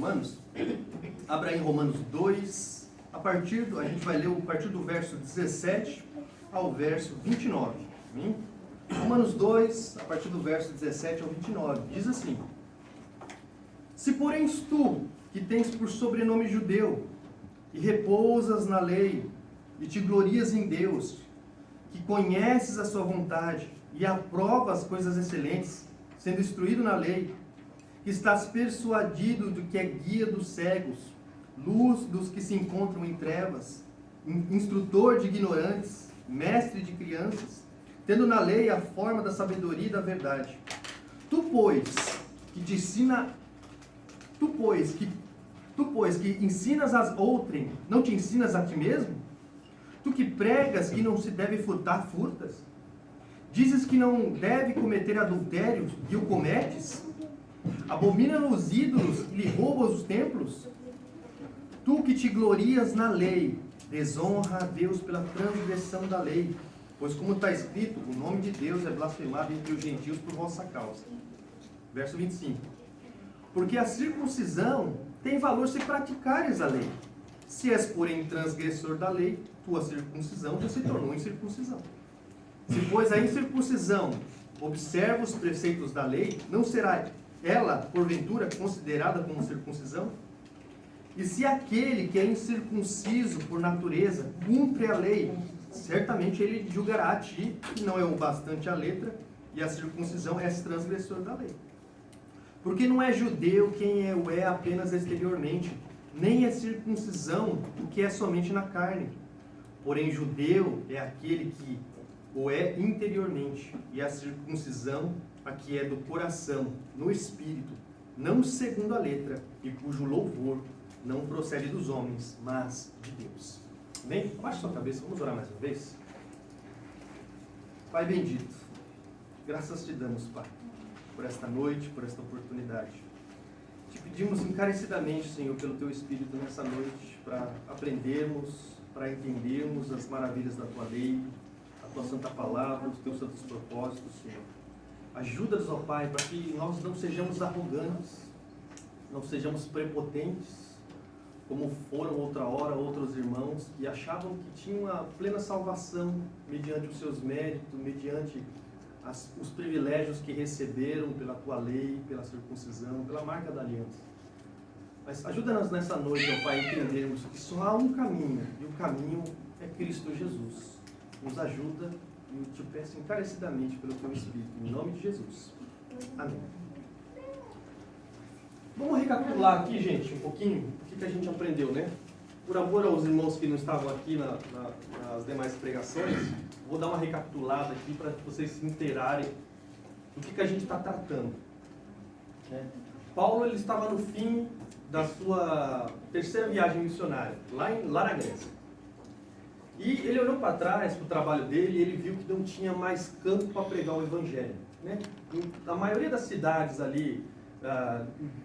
Romanos, abra em Romanos 2, a gente vai ler a partir do verso 17 ao verso 29. Romanos 2, a partir do verso 17 ao 29, diz assim: Se porém tu, que tens por sobrenome judeu, e repousas na lei, e te glorias em Deus, que conheces a sua vontade, e aprova as coisas excelentes, sendo instruído na lei, que estás persuadido do que é guia dos cegos, luz dos que se encontram em trevas, instrutor de ignorantes, mestre de crianças, tendo na lei a forma da sabedoria e da verdade. Tu, pois, que ensinas a outrem, não te ensinas a ti mesmo? Tu que pregas que não se deve furtar, furtas? Dizes que não deve cometer adultério, e o cometes? Abomina os ídolos e lhe roubas os templos? Tu que te glorias na lei, desonra a Deus pela transgressão da lei, pois como está escrito, o nome de Deus é blasfemado entre os gentios por vossa causa. Verso 25. Porque a circuncisão tem valor se praticares a lei. Se és, porém, transgressor da lei, tua circuncisão já se tornou incircuncisão. Se, pois, a incircuncisão observa os preceitos da lei, não será ela, porventura, considerada como circuncisão? E se aquele que é incircunciso por natureza cumpre a lei, certamente ele julgará a ti, que não é o bastante a letra, e a circuncisão és transgressor da lei. Porque não é judeu quem o é apenas exteriormente, nem é circuncisão o que é somente na carne. Porém, judeu é aquele que o é interiormente, e a circuncisão a que é do coração, no espírito, não segundo a letra, e cujo louvor não procede dos homens, mas de Deus. Amém? Abaixe sua cabeça, vamos orar mais uma vez. Pai bendito, graças te damos, Pai, por esta noite, por esta oportunidade. Te pedimos encarecidamente, Senhor, pelo Teu Espírito nessa noite, para aprendermos, para entendermos as maravilhas da Tua lei, a Tua santa palavra, os Teus santos propósitos, Senhor. Ajuda-nos, ó Pai, para que nós não sejamos arrogantes, não sejamos prepotentes, como foram outra hora outros irmãos que achavam que tinham a plena salvação mediante os seus méritos, mediante os privilégios que receberam pela Tua lei, pela circuncisão, pela marca da aliança. Mas ajuda-nos nessa noite, ó Pai, a entendermos que só há um caminho, e o caminho é Cristo Jesus. Nos ajuda, e eu te peço encarecidamente pelo Teu Espírito, em nome de Jesus. Amém. Vamos recapitular aqui, gente, um pouquinho o que a gente aprendeu, né? Por amor aos irmãos que não estavam aqui nas demais pregações, vou dar uma recapitulada aqui para vocês se inteirarem do que a gente está tratando, né? Paulo, ele estava no fim da sua terceira viagem missionária, lá na Grécia. E ele olhou para trás, para o trabalho dele, e ele viu que não tinha mais campo para pregar o Evangelho, né? A maioria das cidades ali,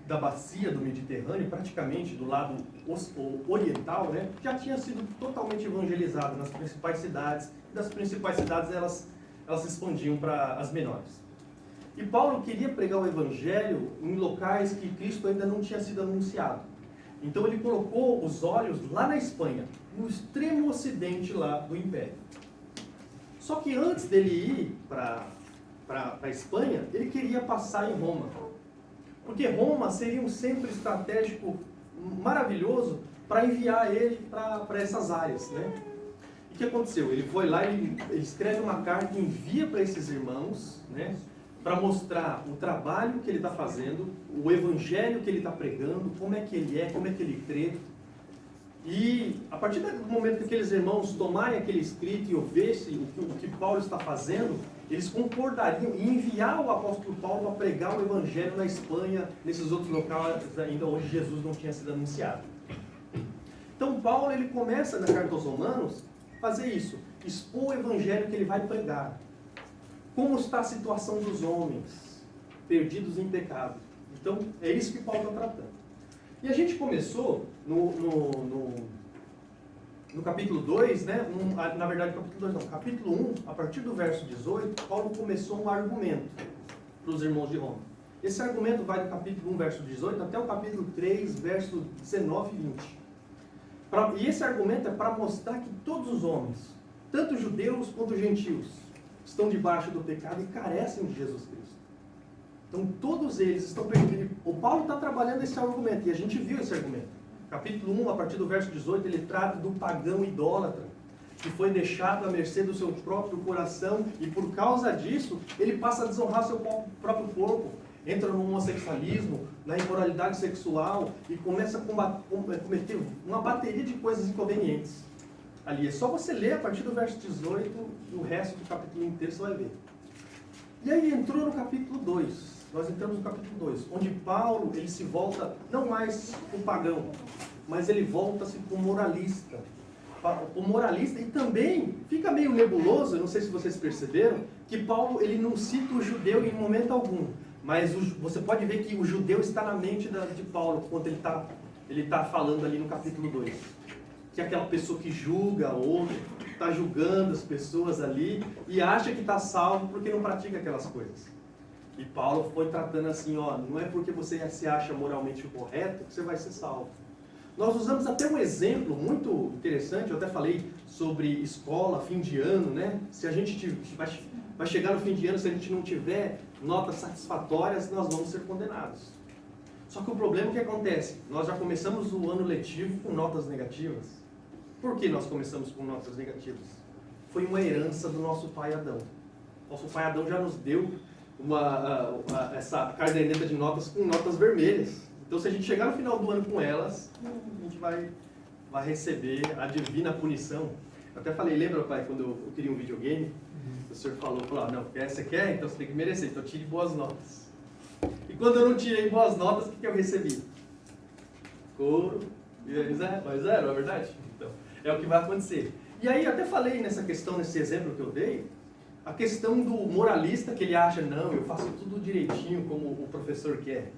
da bacia do Mediterrâneo, praticamente do lado oriental, né, já tinha sido totalmente evangelizado nas principais cidades, e das principais cidades elas se expandiam para as menores. E Paulo queria pregar o Evangelho em locais que Cristo ainda não tinha sido anunciado. Então ele colocou os olhos lá na Espanha, no extremo ocidente lá do Império. Só que antes dele ir para a Espanha, ele queria passar em Roma. Porque Roma seria um centro estratégico maravilhoso para enviar ele para essas áreas, né? E o que aconteceu? Ele foi lá, ele escreve uma carta e envia para esses irmãos, né? Para mostrar o trabalho que ele está fazendo, o evangelho que ele está pregando, como é que ele é, como é que ele crê. E a partir do momento que aqueles irmãos tomarem aquele escrito e ouvissem o que Paulo está fazendo, eles concordariam em enviar o apóstolo Paulo a pregar o evangelho na Espanha, nesses outros locais ainda onde Jesus não tinha sido anunciado. Então Paulo, ele começa na carta aos Romanos a fazer isso, expor o evangelho que ele vai pregar. Como está a situação dos homens perdidos em pecado. Então é isso que Paulo está tratando. E a gente começou no capítulo 2, né? Na verdade, capítulo 2 não, capítulo 1, a partir do verso 18, Paulo começou um argumento para os irmãos de Roma. Esse argumento vai do capítulo 1, verso 18, até o capítulo 3, verso 19 e 20. E esse argumento é para mostrar que todos os homens, tanto judeus quanto gentios, estão debaixo do pecado e carecem de Jesus Cristo. Então todos eles estão perdidos. O Paulo está trabalhando esse argumento, e a gente viu esse argumento. Capítulo 1, a partir do verso 18, ele trata do pagão idólatra, que foi deixado à mercê do seu próprio coração, e por causa disso, ele passa a desonrar seu próprio corpo, entra no homossexualismo, na imoralidade sexual, e começa a cometer uma bateria de coisas inconvenientes. Ali é só você ler a partir do verso 18, o resto do capítulo inteiro você vai ver. E aí entrou no capítulo 2. Nós entramos no capítulo 2, onde Paulo ele se volta não mais para o pagão, mas ele volta-se para o moralista. O moralista, e também fica meio nebuloso, eu não sei se vocês perceberam, que Paulo ele não cita o judeu em momento algum, mas você pode ver que o judeu está na mente de Paulo, quando ele está falando ali no capítulo 2. Que é aquela pessoa que julga outro, está julgando as pessoas ali, e acha que está salvo porque não pratica aquelas coisas. E Paulo foi tratando assim, ó, não é porque você se acha moralmente correto que você vai ser salvo. Nós usamos até um exemplo muito interessante, eu até falei sobre escola, fim de ano, né? Se a gente vai chegar no fim de ano, se a gente não tiver notas satisfatórias, nós vamos ser condenados. Só que o problema é que acontece, nós já começamos o ano letivo com notas negativas. Por que nós começamos com notas negativas? Foi uma herança do nosso pai Adão. Nosso pai Adão já nos deu essa caderneta de notas com notas vermelhas. Então, se a gente chegar no final do ano com elas, a gente vai receber a divina punição. Eu até falei, lembra, pai, quando eu queria um videogame? O senhor falou, não, você quer? Então você tem que merecer, então tire boas notas. E quando eu não tirei boas notas, o que eu recebi? Couro e mas zero, é verdade? Então, é o que vai acontecer. E aí, eu até falei nessa questão, nesse exemplo que eu dei, a questão do moralista que ele acha, não, eu faço tudo direitinho como o professor quer.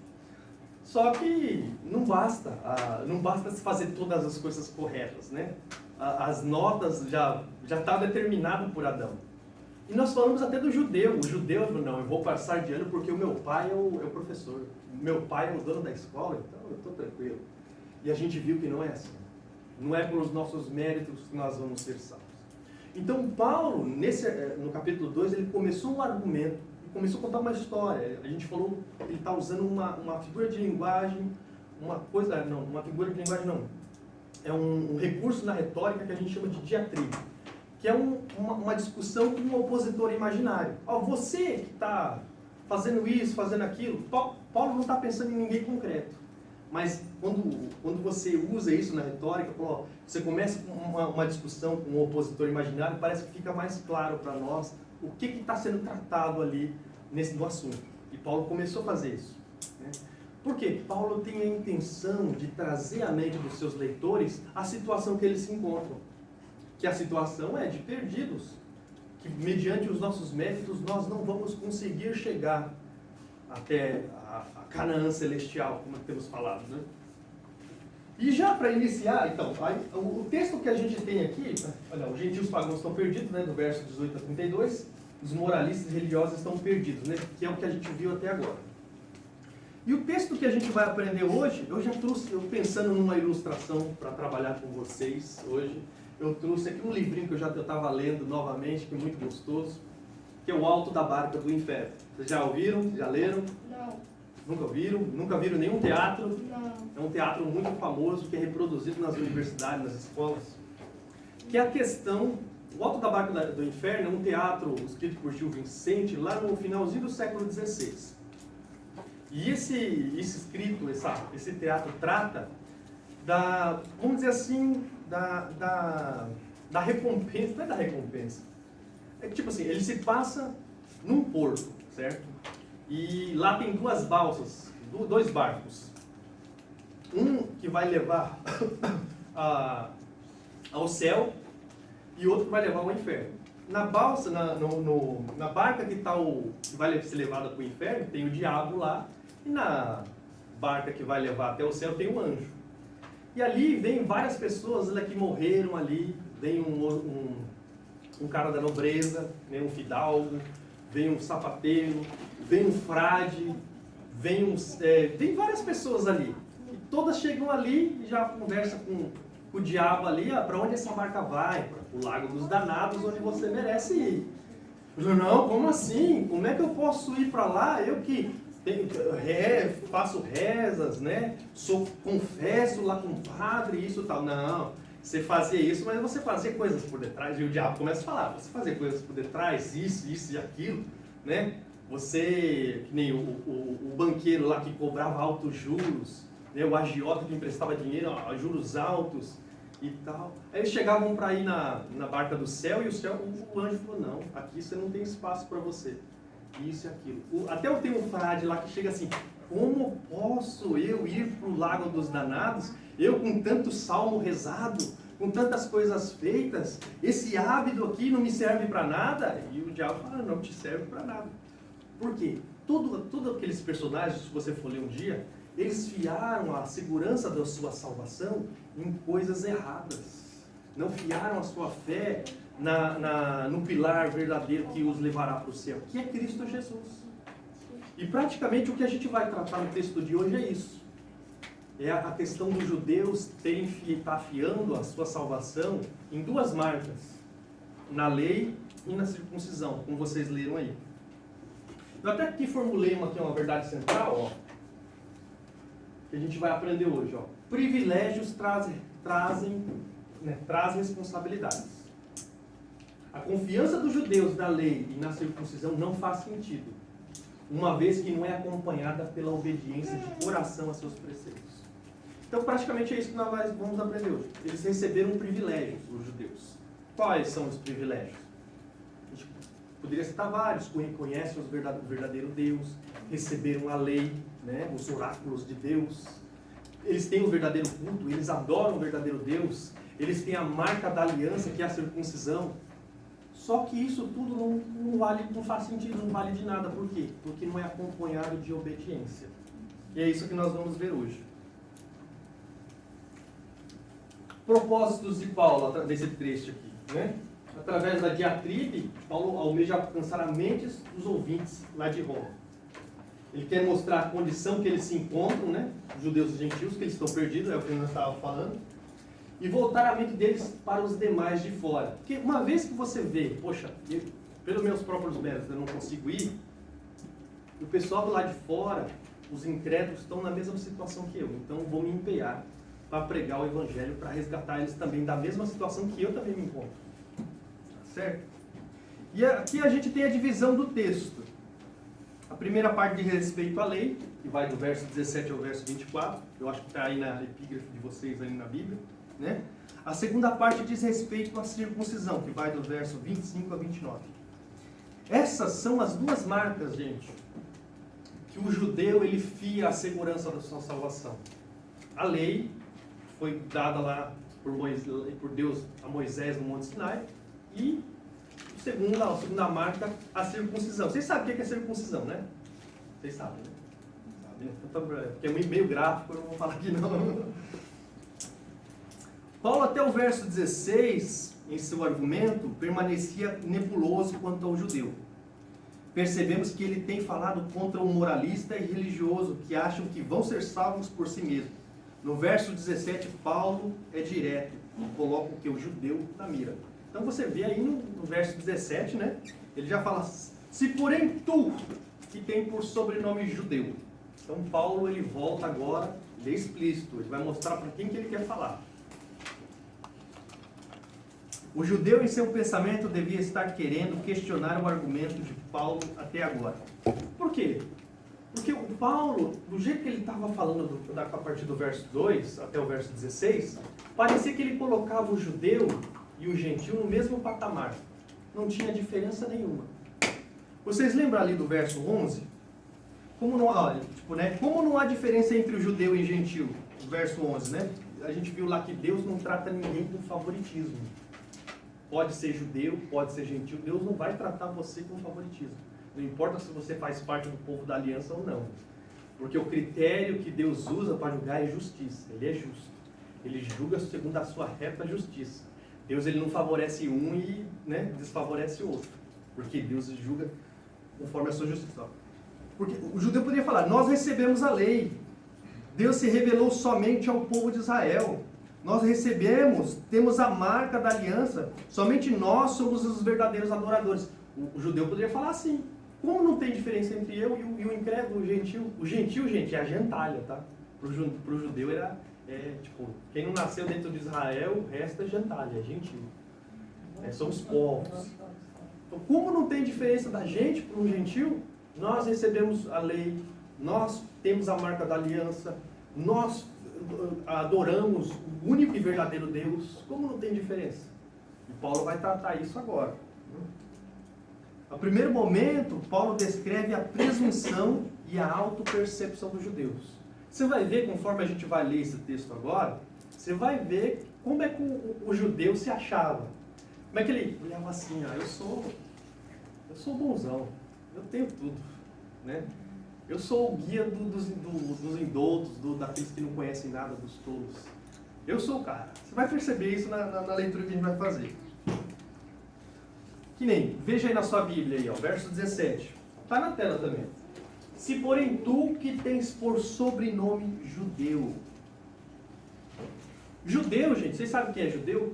Só que não basta fazer todas as coisas corretas, né? As notas já está determinado por Adão. E nós falamos até do judeu. O judeu falou, não, eu vou passar de ano porque o meu pai é o professor. O meu pai é o dono da escola, então eu estou tranquilo. E a gente viu que não é assim. Não é pelos nossos méritos que nós vamos ser salvos. Então, Paulo, no capítulo 2, ele começou um argumento, começou a contar uma história. A gente falou, ele está usando uma figura de linguagem, uma figura de linguagem não. É um recurso na retórica que a gente chama de diatriba, que é uma discussão com um opositor imaginário. Você que está fazendo isso, fazendo aquilo, Paulo não está pensando em ninguém concreto. Mas quando você usa isso na retórica, você começa com uma discussão com um opositor imaginário, parece que fica mais claro para nós o que está sendo tratado ali no assunto. E Paulo começou a fazer isso. Né? Por quê? Paulo tem a intenção de trazer à mente dos seus leitores a situação que eles se encontram. Que a situação é de perdidos. Que mediante os nossos méritos nós não vamos conseguir chegar até a Canaã celestial, como temos falado, né? E já para iniciar, então, o texto que a gente tem aqui, olha, os gentios pagãos estão perdidos, né, do verso 18 a 32, os moralistas religiosos estão perdidos, né, que é o que a gente viu até agora. E o texto que a gente vai aprender hoje, eu já trouxe, pensando numa ilustração para trabalhar com vocês hoje, eu trouxe aqui um livrinho que eu estava lendo novamente, que é muito gostoso, que é O Alto da Barca do Inferno. Vocês já ouviram? Já leram? Não. Nunca viram? Nunca viram nenhum teatro? Não. É um teatro muito famoso que é reproduzido nas universidades, nas escolas. Que é a questão... O Alto da Barca do Inferno é um teatro escrito por Gil Vicente lá no finalzinho do século XVI. E esse teatro trata da, vamos dizer assim, da recompensa, não é da recompensa. É tipo assim, ele se passa num porto, certo? E lá tem duas balsas, dois barcos. Um que vai levar ao céu e outro que vai levar ao inferno. Na balsa, na barca que vai ser levada para o inferno, tem o diabo lá. E na barca que vai levar até o céu tem o anjo. E ali vem várias pessoas que morreram ali. Vem um cara da nobreza, vem um fidalgo, vem um sapateiro, vem um frade, Tem várias pessoas ali. E todas chegam ali e já conversam com o diabo ali, para onde essa barca vai? Para o Lago dos Danados, onde você merece ir. Não, como assim? Como é que eu posso ir para lá? Eu que faço rezas, né? Confesso lá com o padre, isso e tal. Não, você fazia isso, mas você fazia coisas por detrás. E o diabo começa a falar, você fazia coisas por detrás, isso e aquilo, né? Você, que nem o banqueiro lá que cobrava altos juros, né? O agiota que emprestava dinheiro a juros altos e tal. Aí eles chegavam para ir na barca do céu e o anjo falou, não, aqui você não tem espaço para você. Isso e aquilo. Até eu tenho um frade lá que chega assim, como posso eu ir para o Lago dos Danados, eu com tanto salmo rezado, com tantas coisas feitas, esse hábito aqui não me serve para nada? E o diabo fala, não te serve para nada. Por quê? Todos aqueles personagens, se você for ler um dia, eles fiaram a segurança da sua salvação em coisas erradas. Não fiaram a sua fé no pilar verdadeiro que os levará para o céu, que é Cristo Jesus. E praticamente o que a gente vai tratar no texto de hoje é isso. É a questão dos judeus estar afiando a sua salvação em duas marcas, na lei e na circuncisão, como vocês leram aí. Eu até aqui formulei uma verdade central, ó, que a gente vai aprender hoje. Ó. Privilégios trazem responsabilidades. A confiança dos judeus na lei e na circuncisão não faz sentido, uma vez que não é acompanhada pela obediência de coração a seus preceitos. Então, praticamente é isso que nós vamos aprender hoje. Eles receberam privilégios, os judeus. Quais são os privilégios? A gente poderia citar vários. Conhecem o verdadeiro Deus, receberam a lei, né, os oráculos de Deus. Eles têm o verdadeiro culto, eles adoram o verdadeiro Deus. Eles têm a marca da aliança, que é a circuncisão. Só que isso tudo não faz sentido, não vale de nada. Por quê? Porque não é acompanhado de obediência. E é isso que nós vamos ver hoje. Propósitos de Paulo desse trecho aqui, né? Através da diatribe, Paulo almeja alcançar a mente dos ouvintes lá de Roma. Ele quer mostrar a condição que eles se encontram, né? Os judeus e gentios, que eles estão perdidos, é o que nós estávamos falando. E voltar a mente deles para os demais de fora. Porque uma vez que você vê, poxa, pelos meus próprios méritos eu não consigo ir, o pessoal do lado de fora, os incrédulos, estão na mesma situação que eu. Então vou me empenhar para pregar o evangelho, para resgatar eles também da mesma situação que eu também me encontro. Certo? E aqui a gente tem a divisão do texto. A primeira parte diz respeito à lei, que vai do verso 17 ao verso 24. Eu acho que está aí na epígrafe de vocês, aí na Bíblia. Né? A segunda parte diz respeito à circuncisão, que vai do verso 25 a 29. Essas são as duas marcas, gente, que o judeu ele fia a segurança da sua salvação. A lei foi dada lá por Deus a Moisés no Monte Sinai, e a segunda marca, a circuncisão. Vocês sabem o que é circuncisão, né? Vocês sabem, né? Porque é meio gráfico, eu não vou falar aqui não. Paulo, até o verso 16, em seu argumento, permanecia nebuloso quanto ao judeu. Percebemos que ele tem falado contra o moralista e religioso que acham que vão ser salvos por si mesmos. No verso 17, Paulo é direto e coloca o judeu na mira. Então você vê aí no verso 17, né? Ele já fala, se porém tu, que tem por sobrenome judeu. Então Paulo ele volta agora, ele é explícito, ele vai mostrar para quem que ele quer falar. O judeu em seu pensamento devia estar querendo questionar o argumento de Paulo até agora. Por quê? Porque o Paulo, do jeito que ele estava falando a partir do verso 2 até o verso 16, parecia que ele colocava o judeu e o gentil no mesmo patamar. Não tinha diferença nenhuma. Vocês lembram ali do verso 11? Como não há diferença entre o judeu e o gentil? O verso 11, né? A gente viu lá que Deus não trata ninguém com favoritismo. Pode ser judeu, pode ser gentil, Deus não vai tratar você com favoritismo. Não importa se você faz parte do povo da aliança ou não. Porque o critério que Deus usa para julgar é justiça. Ele é justo. Ele julga segundo a sua reta justiça. Deus ele não favorece um e desfavorece o outro. Porque Deus julga conforme a sua justiça. Porque o judeu poderia falar, nós recebemos a lei. Deus se revelou somente ao povo de Israel. Nós recebemos, temos a marca da aliança. Somente nós somos os verdadeiros adoradores. O judeu poderia falar assim. Como não tem diferença entre eu e o incrédulo, o gentil? O gentil, gente, é a gentalha, tá? Pro judeu era, tipo, quem não nasceu dentro de Israel, o resto é gentalha, é gentil. São os povos. Então, como não tem diferença da gente para um gentil, nós recebemos a lei, nós temos a marca da aliança, nós adoramos o único e verdadeiro Deus. Como não tem diferença? E Paulo vai tratar isso agora. No primeiro momento, Paulo descreve a presunção e a autopercepção dos judeus. Você vai ver, conforme a gente vai ler esse texto agora, você vai ver como é que o judeu se achava. Como é que ele olhava assim, eu sou bonzão, eu tenho tudo, né? Eu sou o guia dos indoutos, daqueles que não conhecem nada, dos tolos. Eu sou o cara. Você vai perceber isso na leitura que a gente vai fazer. Que nem, veja aí na sua Bíblia, aí, ó, verso 17. Está na tela também. Se porém tu que tens por sobrenome judeu. Judeu, gente, vocês sabem o que é judeu?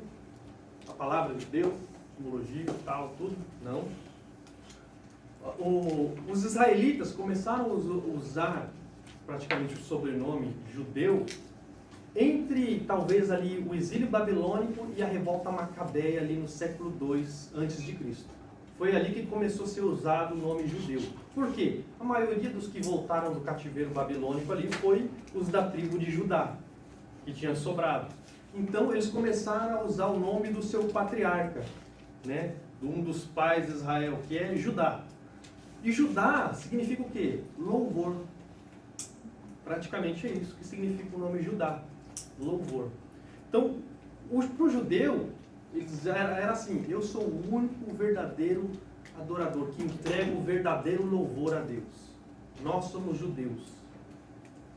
A palavra judeu, etimologia, tal, tudo? Não. Os israelitas começaram a usar praticamente o sobrenome judeu entre talvez ali o exílio babilônico e a revolta macabeia ali no século II a.C. Foi ali que começou a ser usado o nome judeu. Por quê? A maioria dos que voltaram do cativeiro babilônico ali foi os da tribo de Judá, que tinha sobrado. Então eles começaram a usar o nome do seu patriarca, né? De um dos pais de Israel, que é Judá. E Judá significa o quê? Louvor. Praticamente é isso que significa o nome Judá. Louvor. Então, para o judeu, era assim, eu sou o único verdadeiro adorador, que entrega o verdadeiro louvor a Deus. Nós somos judeus.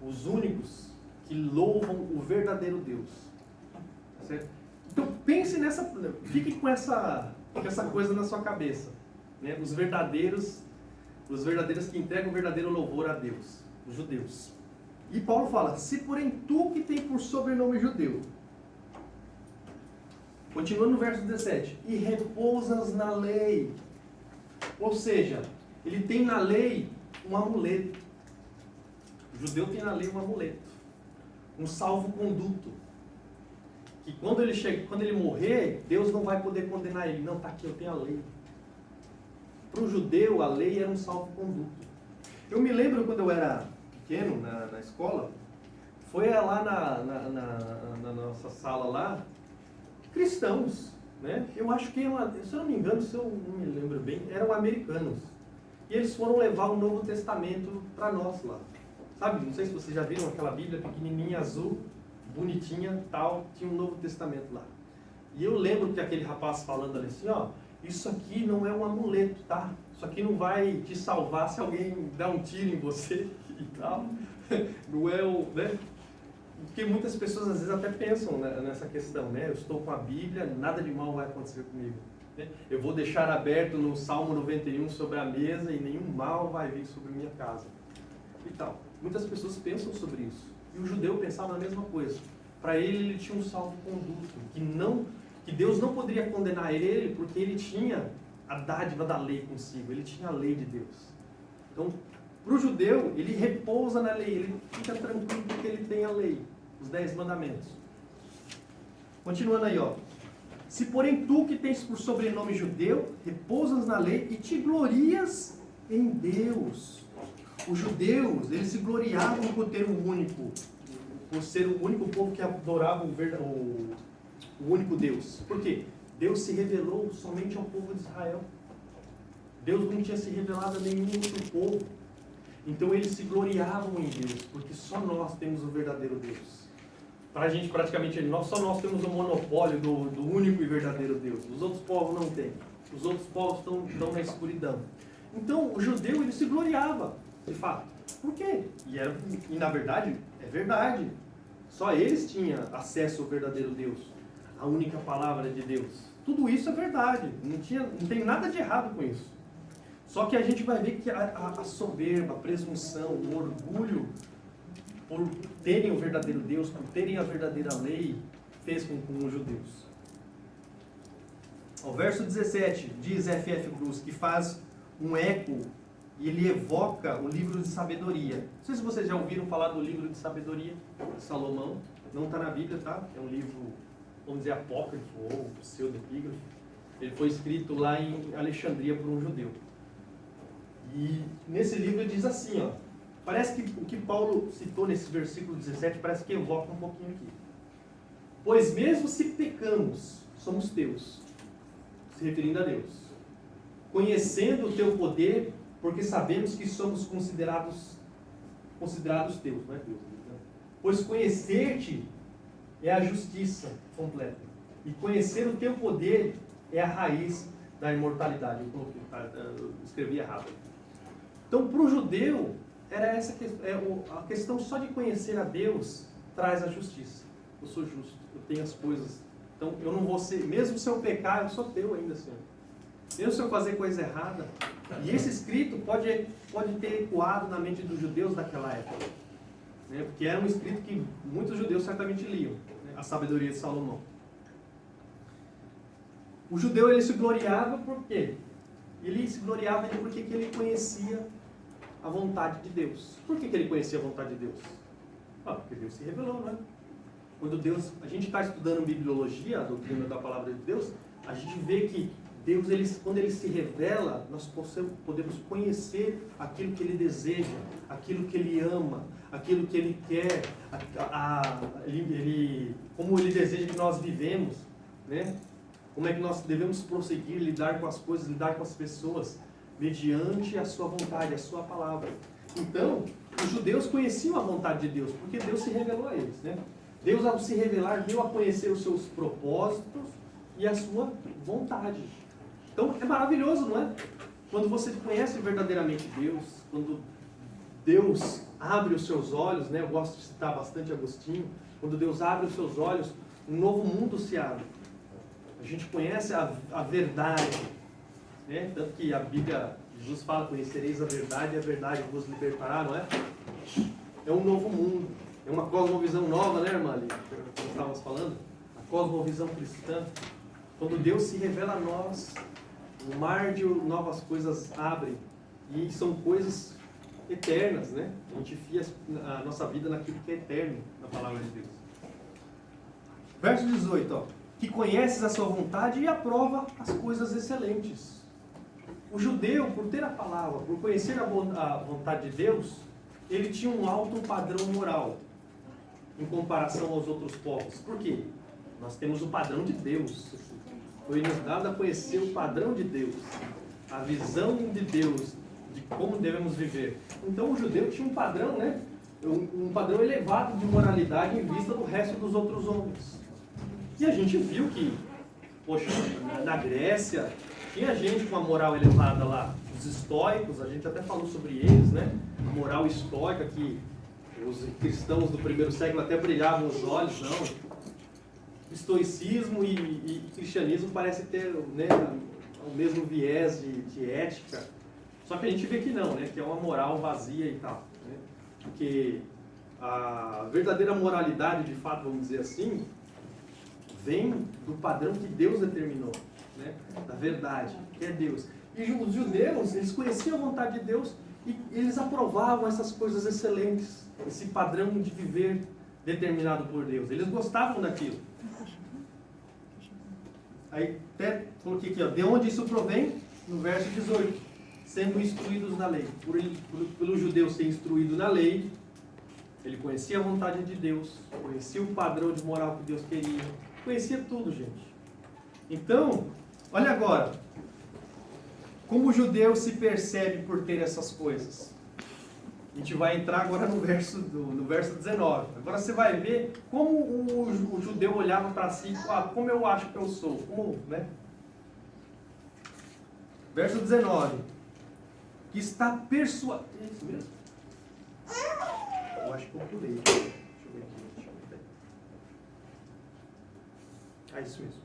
Os únicos que louvam o verdadeiro Deus. Certo? Então, pense nessa, fique com essa coisa na sua cabeça. Né? Os verdadeiros que entregam o verdadeiro louvor a Deus, os judeus. E Paulo fala, se porém tu que tem por sobrenome judeu, continuando no verso 17, e repousas na lei, ou seja, ele tem na lei um amuleto. O judeu tem na lei um amuleto, um salvo-conduto, que quando ele morrer, Deus não vai poder condenar ele. Não, está aqui, eu tenho a lei. Para o judeu, a lei era um salvo-conduto. Eu me lembro quando eu era pequeno, na escola, foi lá na nossa sala lá, cristãos, né? Eu acho que, se eu não me engano, se eu não me lembro bem, eram americanos. E eles foram levar o Novo Testamento para nós lá. Sabe, não sei se vocês já viram aquela Bíblia pequenininha, azul, bonitinha, tal, tinha um Novo Testamento lá. E eu lembro que aquele rapaz falando ali assim, isso aqui não é um amuleto, tá? Isso aqui não vai te salvar se alguém der um tiro em você e tal. Não é o, né? Porque muitas pessoas às vezes até pensam nessa questão, né? Eu estou com a Bíblia, nada de mal vai acontecer comigo. Né? Eu vou deixar aberto no Salmo 91 sobre a mesa e nenhum mal vai vir sobre minha casa. E tal. Muitas pessoas pensam sobre isso. E o judeu pensava na mesma coisa. Para ele tinha um salvo-conduto, que Deus não poderia condenar ele porque ele tinha a dádiva da lei consigo, ele tinha a lei de Deus. Então, para o judeu, ele repousa na lei, ele fica tranquilo porque ele tem a lei, os 10 mandamentos. Continuando aí, se porém tu que tens por sobrenome judeu, repousas na lei e te glorias em Deus. Os judeus, eles se gloriavam por ter por ser o único povo que adorava o único Deus. Por quê? Deus se revelou somente ao povo de Israel. Deus não tinha se revelado a nenhum outro povo. Então eles se gloriavam em Deus, porque só nós temos o verdadeiro Deus. Para a gente, praticamente, só nós temos o monopólio do único e verdadeiro Deus. Os outros povos não têm. Os outros povos estão na escuridão. Então o judeu, ele se gloriava, de fato. Por quê? E na verdade, é verdade. Só eles tinham acesso ao verdadeiro Deus, a única palavra de Deus. Tudo isso é verdade. Não tem nada de errado com isso. Só que a gente vai ver que a soberba, a presunção, o orgulho, por terem o verdadeiro Deus, por terem a verdadeira lei, fez com os judeus. O verso 17 diz F.F. Bruce que faz um eco e ele evoca o livro de sabedoria. Não sei se vocês já ouviram falar do livro de sabedoria de Salomão. Não está na Bíblia, tá? É um livro, vamos dizer, apócrifo ou pseudo-epígrafo. Ele foi escrito lá em Alexandria por um judeu. E nesse livro ele diz assim, ó, parece que o que Paulo citou nesse versículo 17 parece que evoca um pouquinho aqui. Pois mesmo se pecamos, somos teus, se referindo a Deus, conhecendo o teu poder, porque sabemos que somos considerados teus, não é Deus? Pois conhecer-te é a justiça completa, e conhecer o teu poder é a raiz da imortalidade. Eu escrevi errado. Então, para o judeu, era essa a questão só de conhecer a Deus traz a justiça. Eu sou justo, eu tenho as coisas. Então, eu não vou ser, mesmo se eu pecar, eu sou teu ainda, Senhor. Mesmo se eu fazer coisa errada. E esse escrito pode ter ecoado na mente dos judeus daquela época. Né? Porque era um escrito que muitos judeus certamente liam, né? A sabedoria de Salomão. O judeu, ele se gloriava por quê? Ele se gloriava porque ele conhecia a vontade de Deus. Por que ele conhecia a vontade de Deus? Porque Deus se revelou, não é? Quando a gente está estudando bibliologia, a doutrina da palavra de Deus, a gente vê que Deus, quando Ele se revela, nós podemos conhecer aquilo que Ele deseja, aquilo que Ele ama, aquilo que Ele quer, como Ele deseja que nós vivemos, né? Como é que nós devemos prosseguir, lidar com as coisas, lidar com as pessoas, mediante a sua vontade, a sua palavra. Então, os judeus conheciam a vontade de Deus, porque Deus se revelou a eles, né? Deus, ao se revelar, deu a conhecer os seus propósitos e a sua vontade. Então, é maravilhoso, não é? Quando você conhece verdadeiramente Deus, quando Deus abre os seus olhos, né? Eu gosto de citar bastante Agostinho. Quando Deus abre os seus olhos, um novo mundo se abre. A gente conhece a verdade, né? Tanto que a Bíblia, Jesus fala, conhecereis a verdade e a verdade vos libertará, não é? É um novo mundo. É uma cosmovisão nova, né, irmã? Ali, que nós estávamos falando. A cosmovisão cristã. Quando Deus se revela a nós, o mar de novas coisas abre. E são coisas eternas, né? A gente fia a nossa vida naquilo que é eterno, na palavra de Deus. Verso 18, ó. Que conheces a sua vontade e aprova as coisas excelentes. O judeu, por ter a palavra, por conhecer a vontade de Deus, ele tinha um alto padrão moral em comparação aos outros povos. Por quê? Nós temos o padrão de Deus. Foi nos dado a conhecer o padrão de Deus, a visão de Deus, de como devemos viver. Então o judeu tinha um padrão, né? Um padrão elevado de moralidade em vista do resto dos outros homens. E a gente viu que, poxa, na Grécia, tinha gente com uma moral elevada lá. Os estoicos, a gente até falou sobre eles, né? A moral estoica que os cristãos do primeiro século até brilhavam os olhos, não. Estoicismo e cristianismo parecem ter, né, o mesmo viés de ética. Só que a gente vê que não, né? Que é uma moral vazia e tal. Né? Porque a verdadeira moralidade, de fato, vamos dizer assim, vem do padrão que Deus determinou, né? Da verdade, que é Deus. E os judeus, eles conheciam a vontade de Deus e eles aprovavam essas coisas excelentes, esse padrão de viver determinado por Deus. Eles gostavam daquilo. Aí até coloquei aqui, ó, de onde isso provém? No verso 18, sendo instruídos na lei. Pelo judeu ser instruído na lei, ele conhecia a vontade de Deus, conhecia o padrão de moral que Deus queria, conhecia tudo, gente. Então, olha agora, como o judeu se percebe por ter essas coisas. A gente vai entrar agora no verso 19. Agora você vai ver como o judeu olhava para si, como eu acho que eu sou, como, né? Verso 19. Que está persuadido. É isso mesmo? Eu acho que eu pulei. Deixa eu ver aqui. É isso mesmo.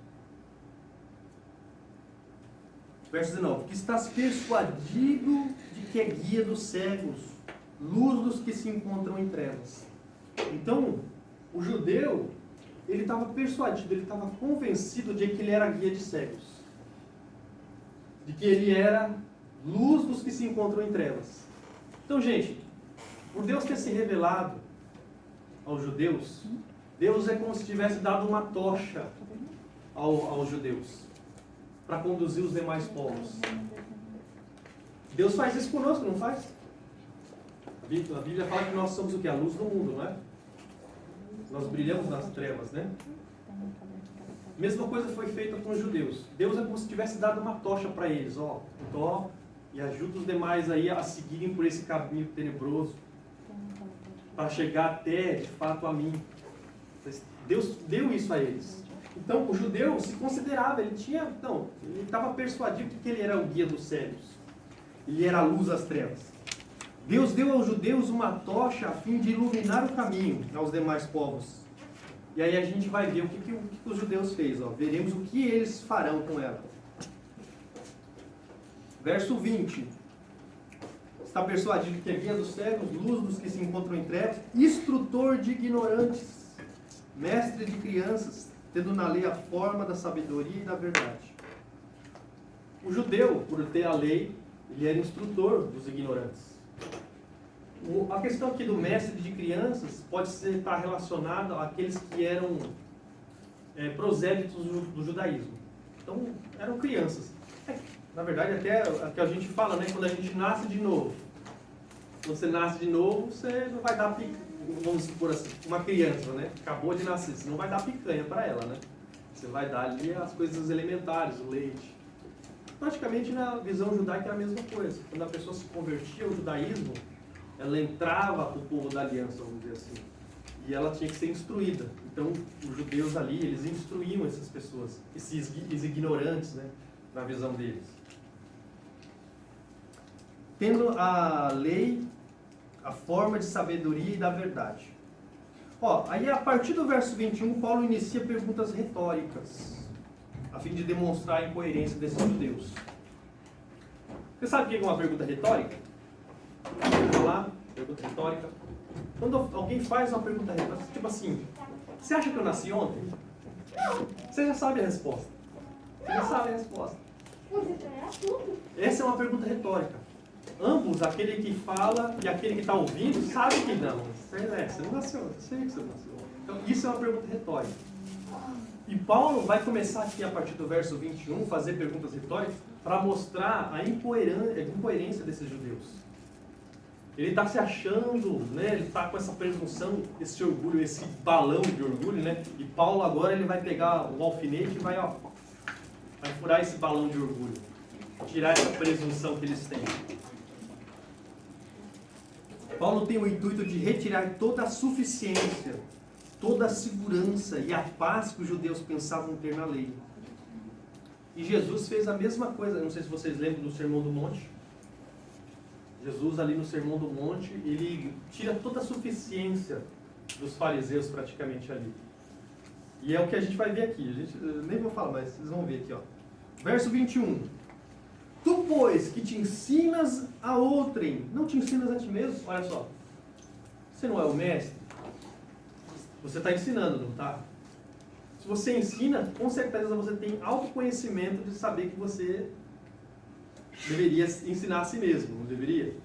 Verso 19. Que estás persuadido de que é guia dos cegos, luz dos que se encontram em trevas. Então, o judeu, ele estava persuadido, ele estava convencido de que ele era guia de cegos. De que ele era luz dos que se encontram em trevas. Então, gente, por Deus ter se revelado aos judeus, Deus é como se tivesse dado uma tocha aos judeus para conduzir os demais povos. Deus faz isso conosco, não faz? A Bíblia fala que nós somos o quê? A luz do mundo, não é? Nós brilhamos nas trevas, né? Mesma coisa foi feita com os judeus. Deus é como se tivesse dado uma tocha para eles, e ajuda os demais aí a seguirem por esse caminho tenebroso, para chegar até, de fato, a mim. Deus deu isso a eles. Então, o judeu se considerava, ele estava persuadido de que ele era o guia dos cegos. Ele era a luz das trevas. Deus deu aos judeus uma tocha a fim de iluminar o caminho aos demais povos. E aí a gente vai ver o que os judeus fez. Veremos o que eles farão com ela. Verso 20. Está persuadido que é guia dos cegos, luz dos que se encontram em trevas, instrutor de ignorantes, mestre de crianças, tendo na lei a forma da sabedoria e da verdade. O judeu, por ter a lei, ele era instrutor dos ignorantes. A questão aqui do mestre de crianças pode estar relacionada àqueles que eram prosélitos do judaísmo. Então, eram crianças. Na verdade, até que a gente fala, né, quando a gente nasce de novo. Quando você nasce de novo, você não vai dar picanha, vamos supor assim, uma criança, né, acabou de nascer, você não vai dar picanha para ela, né? Você vai dar ali as coisas elementares, o leite. Praticamente na visão judaica é a mesma coisa. Quando a pessoa se convertia ao judaísmo, ela entrava para o povo da aliança, vamos dizer assim. E ela tinha que ser instruída. Então, os judeus ali, eles instruíam essas pessoas, esses ignorantes, né, na visão deles. Tendo a lei, a forma de sabedoria e da verdade. Aí a partir do verso 21, Paulo inicia perguntas retóricas, a fim de demonstrar a incoerência desses judeus. Você sabe o que é uma pergunta retórica? Vamos lá, pergunta retórica. Quando alguém faz uma pergunta retórica, tipo assim, você acha que eu nasci ontem? Você já sabe a resposta. Você já sabe a resposta. Essa é uma pergunta retórica. Ambos, aquele que fala e aquele que está ouvindo, sabe que não. Você não nasceu, eu sei que você não nasceu. Então, isso é uma pergunta retórica. E Paulo vai começar aqui, a partir do verso 21, fazer perguntas retóricas para mostrar a incoerência desses judeus. Ele está se achando, né? Ele está com essa presunção, esse orgulho, esse balão de orgulho, né? E Paulo agora ele vai pegar o alfinete e vai furar esse balão de orgulho, tirar essa presunção que eles têm. Paulo tem o intuito de retirar toda a suficiência, toda a segurança e a paz que os judeus pensavam ter na lei. E Jesus fez a mesma coisa, não sei se vocês lembram do Sermão do Monte. Jesus ali no Sermão do Monte, ele tira toda a suficiência dos fariseus praticamente ali. E é o que a gente vai ver aqui. Eu nem vou falar, mas vocês vão ver aqui. Verso 21. Tu, pois, que te ensinas a outrem, não te ensinas a ti mesmo? Olha só. Você não é o mestre? Você está ensinando, não está? Se você ensina, com certeza você tem autoconhecimento de saber que você deveria ensinar a si mesmo, não deveria?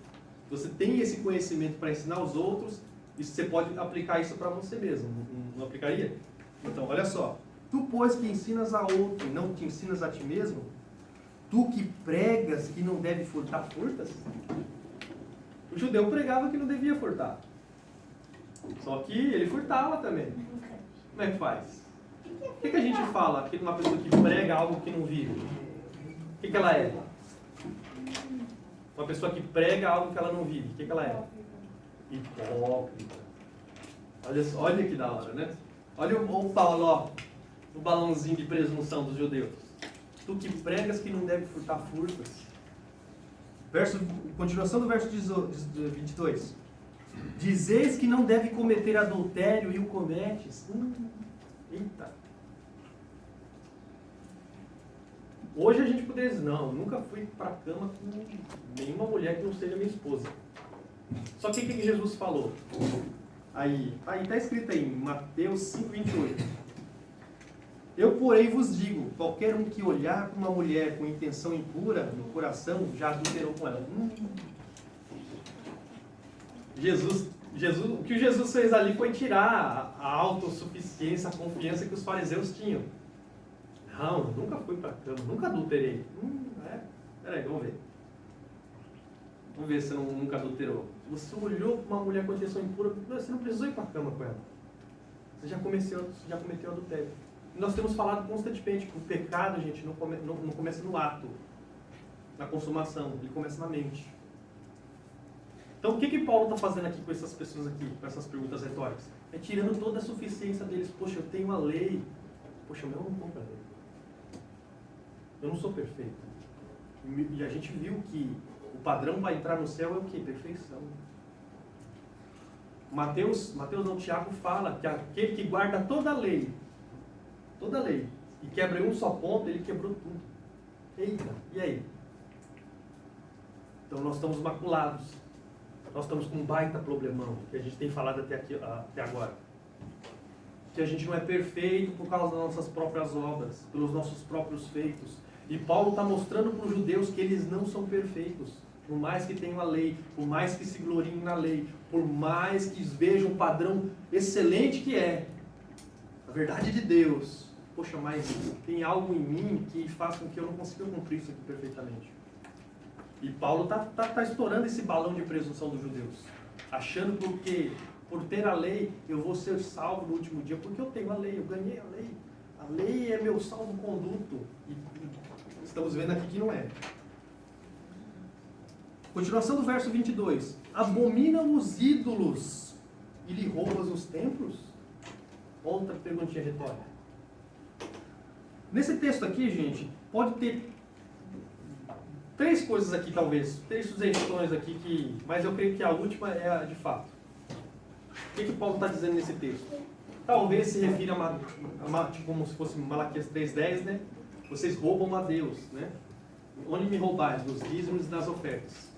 Você tem esse conhecimento para ensinar aos outros, e você pode aplicar isso para você mesmo, não aplicaria? Então, olha só. Tu, pois, que ensinas a outro, não te ensinas a ti mesmo? Tu que pregas que não deve furtar, furtas? O judeu pregava que não devia furtar. Só que ele furtava também. Como é que faz? O que a gente fala que uma pessoa que prega algo que não vive? O que ela é? Uma pessoa que prega algo que ela não vive. O que ela é? Hipócrita. Olha que da hora, né? Olha o Paulo, o balãozinho de presunção dos judeus. Tu que pregas que não deve furtar, furtas. Continuação do verso 22. Dizeis que não deve cometer adultério e o cometes. Eita. Hoje a gente poderia dizer, não, eu nunca fui para a cama com nenhuma mulher que não seja minha esposa. Só que o que Jesus falou? Aí está escrito aí, em Mateus 5,28. Eu, porém, vos digo, qualquer um que olhar para uma mulher com intenção impura no coração, já adulterou com ela. O que Jesus fez ali foi tirar a autossuficiência, a confiança que os fariseus tinham. Não, nunca fui para a cama, nunca adulterei. Peraí, vamos ver. Vamos ver se você nunca adulterou. Você olhou para uma mulher com intenção impura, você não precisou ir para a cama com ela. Você já cometeu adultério. E nós temos falado constantemente que o pecado, gente, não começa no ato, na consumação, ele começa na mente. Então o que Paulo está fazendo aqui com essas pessoas aqui, com essas perguntas retóricas? É tirando toda a suficiência deles. Poxa, eu tenho a lei. Poxa, eu não compro a lei. Eu não sou perfeito. E a gente viu que o padrão para entrar no céu é o quê? Perfeição. Tiago fala que aquele que guarda toda a lei, e quebra em um só ponto, ele quebrou tudo. Eita, e aí? Então nós estamos maculados. Nós estamos com um baita problemão, que a gente tem falado até agora. Que a gente não é perfeito por causa das nossas próprias obras, pelos nossos próprios feitos. E Paulo está mostrando para os judeus que eles não são perfeitos. Por mais que tenham a lei, por mais que se gloriem na lei, por mais que vejam o padrão excelente que é a verdade de Deus. Poxa, mas tem algo em mim que faz com que eu não consiga cumprir isso aqui perfeitamente. E Paulo está estourando esse balão de presunção dos judeus, achando que por ter a lei eu vou ser salvo no último dia, porque eu tenho a lei, eu ganhei a lei. A lei é meu salvo-conduto. E estamos vendo aqui que não é. Continuação do verso 22. Abominam os ídolos e lhe roubas os templos? Outra perguntinha retórica. Nesse texto aqui, gente, pode ter três coisas aqui, talvez. Três sugestões aqui, mas eu creio que a última é a de fato. O que Paulo está dizendo nesse texto? Talvez se refira tipo, como se fosse Malaquias 3,10, né? Vocês roubam a Deus, né? Onde me roubais? Nos dízimos e nas ofertas.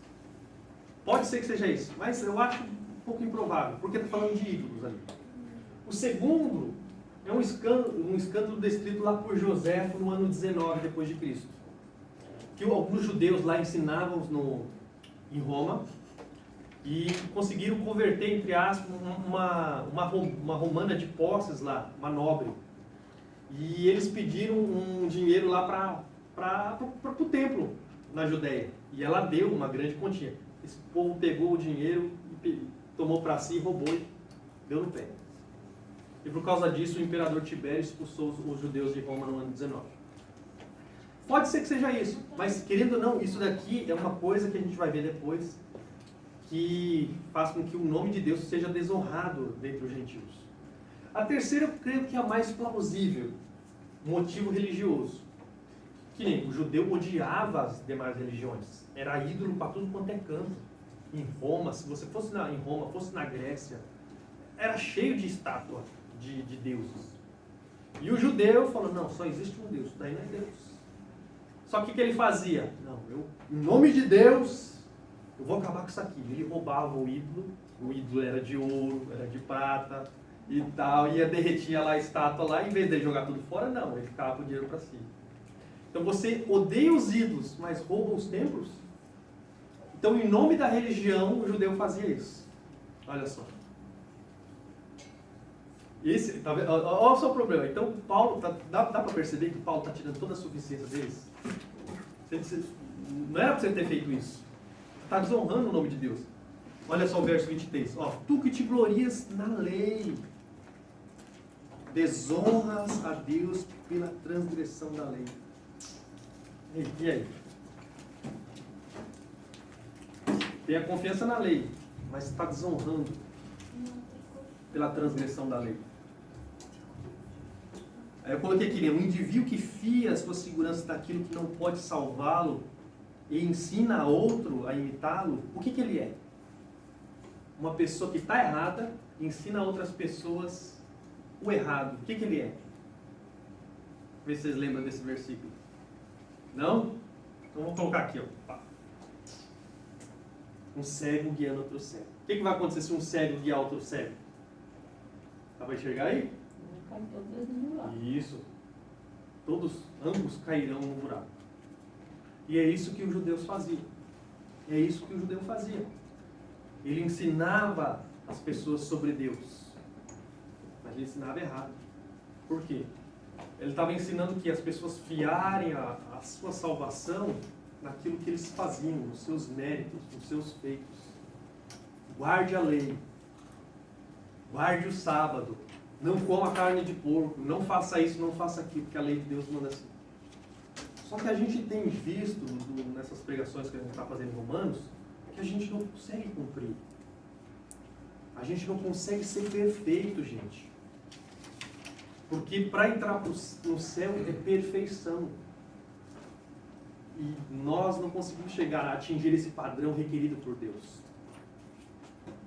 Pode ser que seja isso, mas eu acho um pouco improvável, porque está falando de ídolos ali. O segundo é um escândalo descrito lá por Joséfo no ano 19 depois de Cristo. Que alguns judeus lá ensinavam em Roma e conseguiram converter, entre aspas, uma romana de posses lá, uma nobre. E eles pediram um dinheiro lá para o templo na Judéia. E ela deu uma grande quantia. Esse povo pegou o dinheiro, tomou para si, roubou e deu no pé. E por causa disso o imperador Tibério expulsou os judeus de Roma no ano 19. Pode ser que seja isso, mas querendo ou não, isso daqui é uma coisa que a gente vai ver depois, que faz com que o nome de Deus seja desonrado dentre os gentios. A terceira eu creio que é a mais plausível, motivo religioso. Que nem o judeu odiava as demais religiões, era ídolo para tudo quanto é canto. Em Roma, se você fosse em Roma, fosse na Grécia, era cheio de estátua de deuses. E o judeu falou, não, só existe um Deus, daí não é Deus. Só que o que ele fazia? Não, em nome de Deus, eu vou acabar com isso aqui. Ele roubava o ídolo era de ouro, era de prata e tal, ia derretia lá a estátua lá, em vez de jogar tudo fora, não, ele ficava com o dinheiro para si. Então você odeia os ídolos, mas rouba os templos? Então, em nome da religião, o judeu fazia isso. Olha só. Tá vendo? Olha o seu problema. Então, Paulo, dá para perceber que Paulo está tirando toda a suficiência deles? Não era para você ter feito isso. Está desonrando o nome de Deus. Olha só o verso 23. Ó, tu que te glorias na lei, desonras a Deus pela transgressão da lei. E aí? Tem a confiança na lei, mas está desonrando pela transgressão da lei. Aí eu coloquei aqui, né? Um indivíduo que fia a sua segurança daquilo que não pode salvá-lo e ensina a outro a imitá-lo, o que ele é? Uma pessoa que está errada ensina a outras pessoas o errado. O que ele é? Vê se vocês lembram desse versículo. Não? Então vou colocar aqui, ó. Pá. Um cego guiando outro cego. O que vai acontecer se um cego guiar outro cego? Dá para enxergar aí? Isso. Ambos cairão no buraco. E é isso que os judeus faziam. É isso que o judeu fazia. Ele ensinava as pessoas sobre Deus. Mas ele ensinava errado. Por quê? Ele estava ensinando que as pessoas fiarem a sua salvação naquilo que eles faziam, nos seus méritos, nos seus feitos. Guarde a lei. Guarde o sábado. Não coma carne de porco. Não faça isso, não faça aquilo, porque a lei de Deus manda assim. Só que a gente tem visto nessas pregações que a gente está fazendo em Romanos, que a gente não consegue cumprir. A gente não consegue ser perfeito, gente. Porque para entrar no céu é perfeição. E nós não conseguimos chegar a atingir esse padrão requerido por Deus.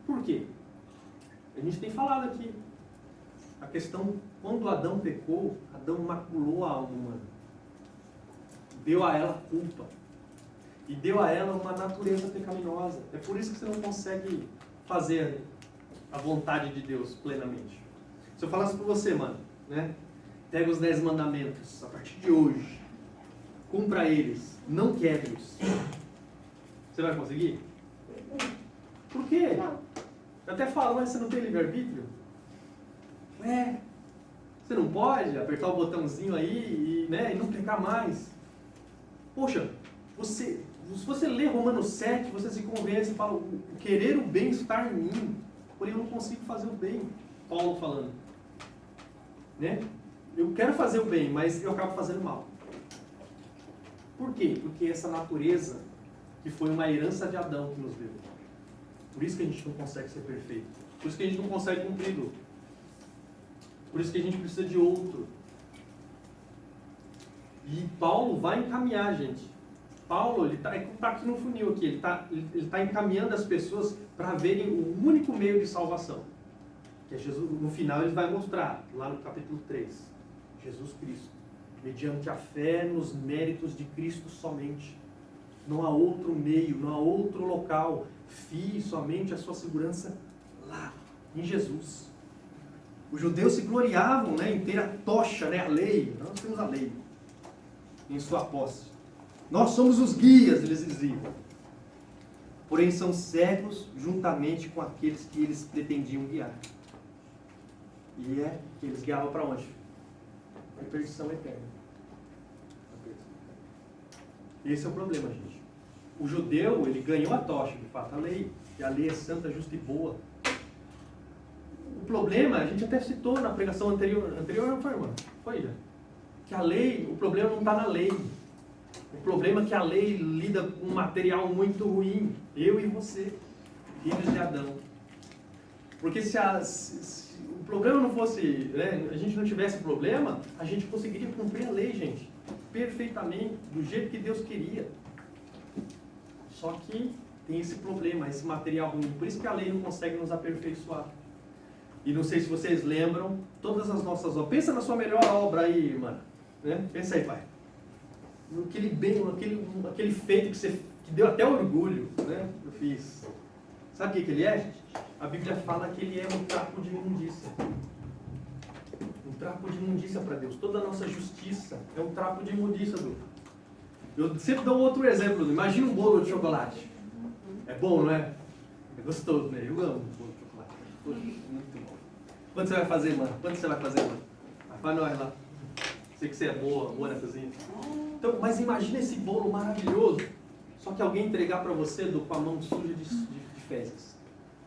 Por quê? A gente tem falado aqui. A questão, quando Adão pecou, Adão maculou a alma humana. Deu a ela culpa. E deu a ela uma natureza pecaminosa. É por isso que você não consegue fazer a vontade de Deus plenamente. Se eu falasse para você, mano, né? Pega os 10 mandamentos a partir de hoje. Cumpra eles. Não quebre-os. Você vai conseguir? Por quê? Eu até falo, mas você não tem livre-arbítrio? Você não pode apertar o botãozinho aí e não pecar mais. Poxa, se você lê Romanos 7, você se convence e fala, o querer o bem está em mim, porém eu não consigo fazer o bem. Paulo falando. Né? Eu quero fazer o bem, mas eu acabo fazendo mal. Por quê? Porque essa natureza, que foi uma herança de Adão que nos deu. Por isso que a gente não consegue ser perfeito. Por isso que a gente não consegue cumprir. Por isso que a gente precisa de outro. E Paulo vai encaminhar, gente. Paulo, ele está aqui no funil aqui, ele tá encaminhando as pessoas para verem o único meio de salvação. Que é Jesus. No final ele vai mostrar, lá no capítulo 3, Jesus Cristo. Mediante a fé nos méritos de Cristo somente. Não há outro meio, não há outro local. Fie somente a sua segurança lá, em Jesus. Os judeus se gloriavam, em ter a tocha, a lei. Nós temos a lei em sua posse. Nós somos os guias, eles diziam. Porém são cegos juntamente com aqueles que eles pretendiam guiar. E que eles guiavam para onde? A perdição eterna. Esse é o problema, gente. O judeu, ele ganhou a tocha, de fato, a lei. E a lei é santa, justa e boa. O problema, a gente até citou na pregação anterior não foi, irmão? Foi, já. Que a lei, o problema não está na lei. O problema é que a lei lida com um material muito ruim. Eu e você, filhos de Adão. Porque se o problema não fosse, a gente não tivesse problema, a gente conseguiria cumprir a lei, gente. Perfeitamente, do jeito que Deus queria. Só que tem esse problema, esse material ruim. Por isso que a lei não consegue nos aperfeiçoar. E não sei se vocês lembram, todas as nossas obras. Pensa na sua melhor obra aí, mano. Pensa aí, pai. Aquele bem, aquele feito que deu até orgulho, eu fiz. Sabe o que ele é? A Bíblia fala que ele é um trapo de imundícia. Um trapo de imundícia para Deus. Toda a nossa justiça é um trapo de imundícia, Du. Eu sempre dou um outro exemplo. Imagina um bolo de chocolate. É bom, não é? É gostoso, né? Eu amo bolo de chocolate. Muito bom. Quando você vai fazer, mano? Vai nós lá. Sei que você é boa na cozinha. Então, mas imagina esse bolo maravilhoso, só que alguém entregar para você com a mão suja de fezes.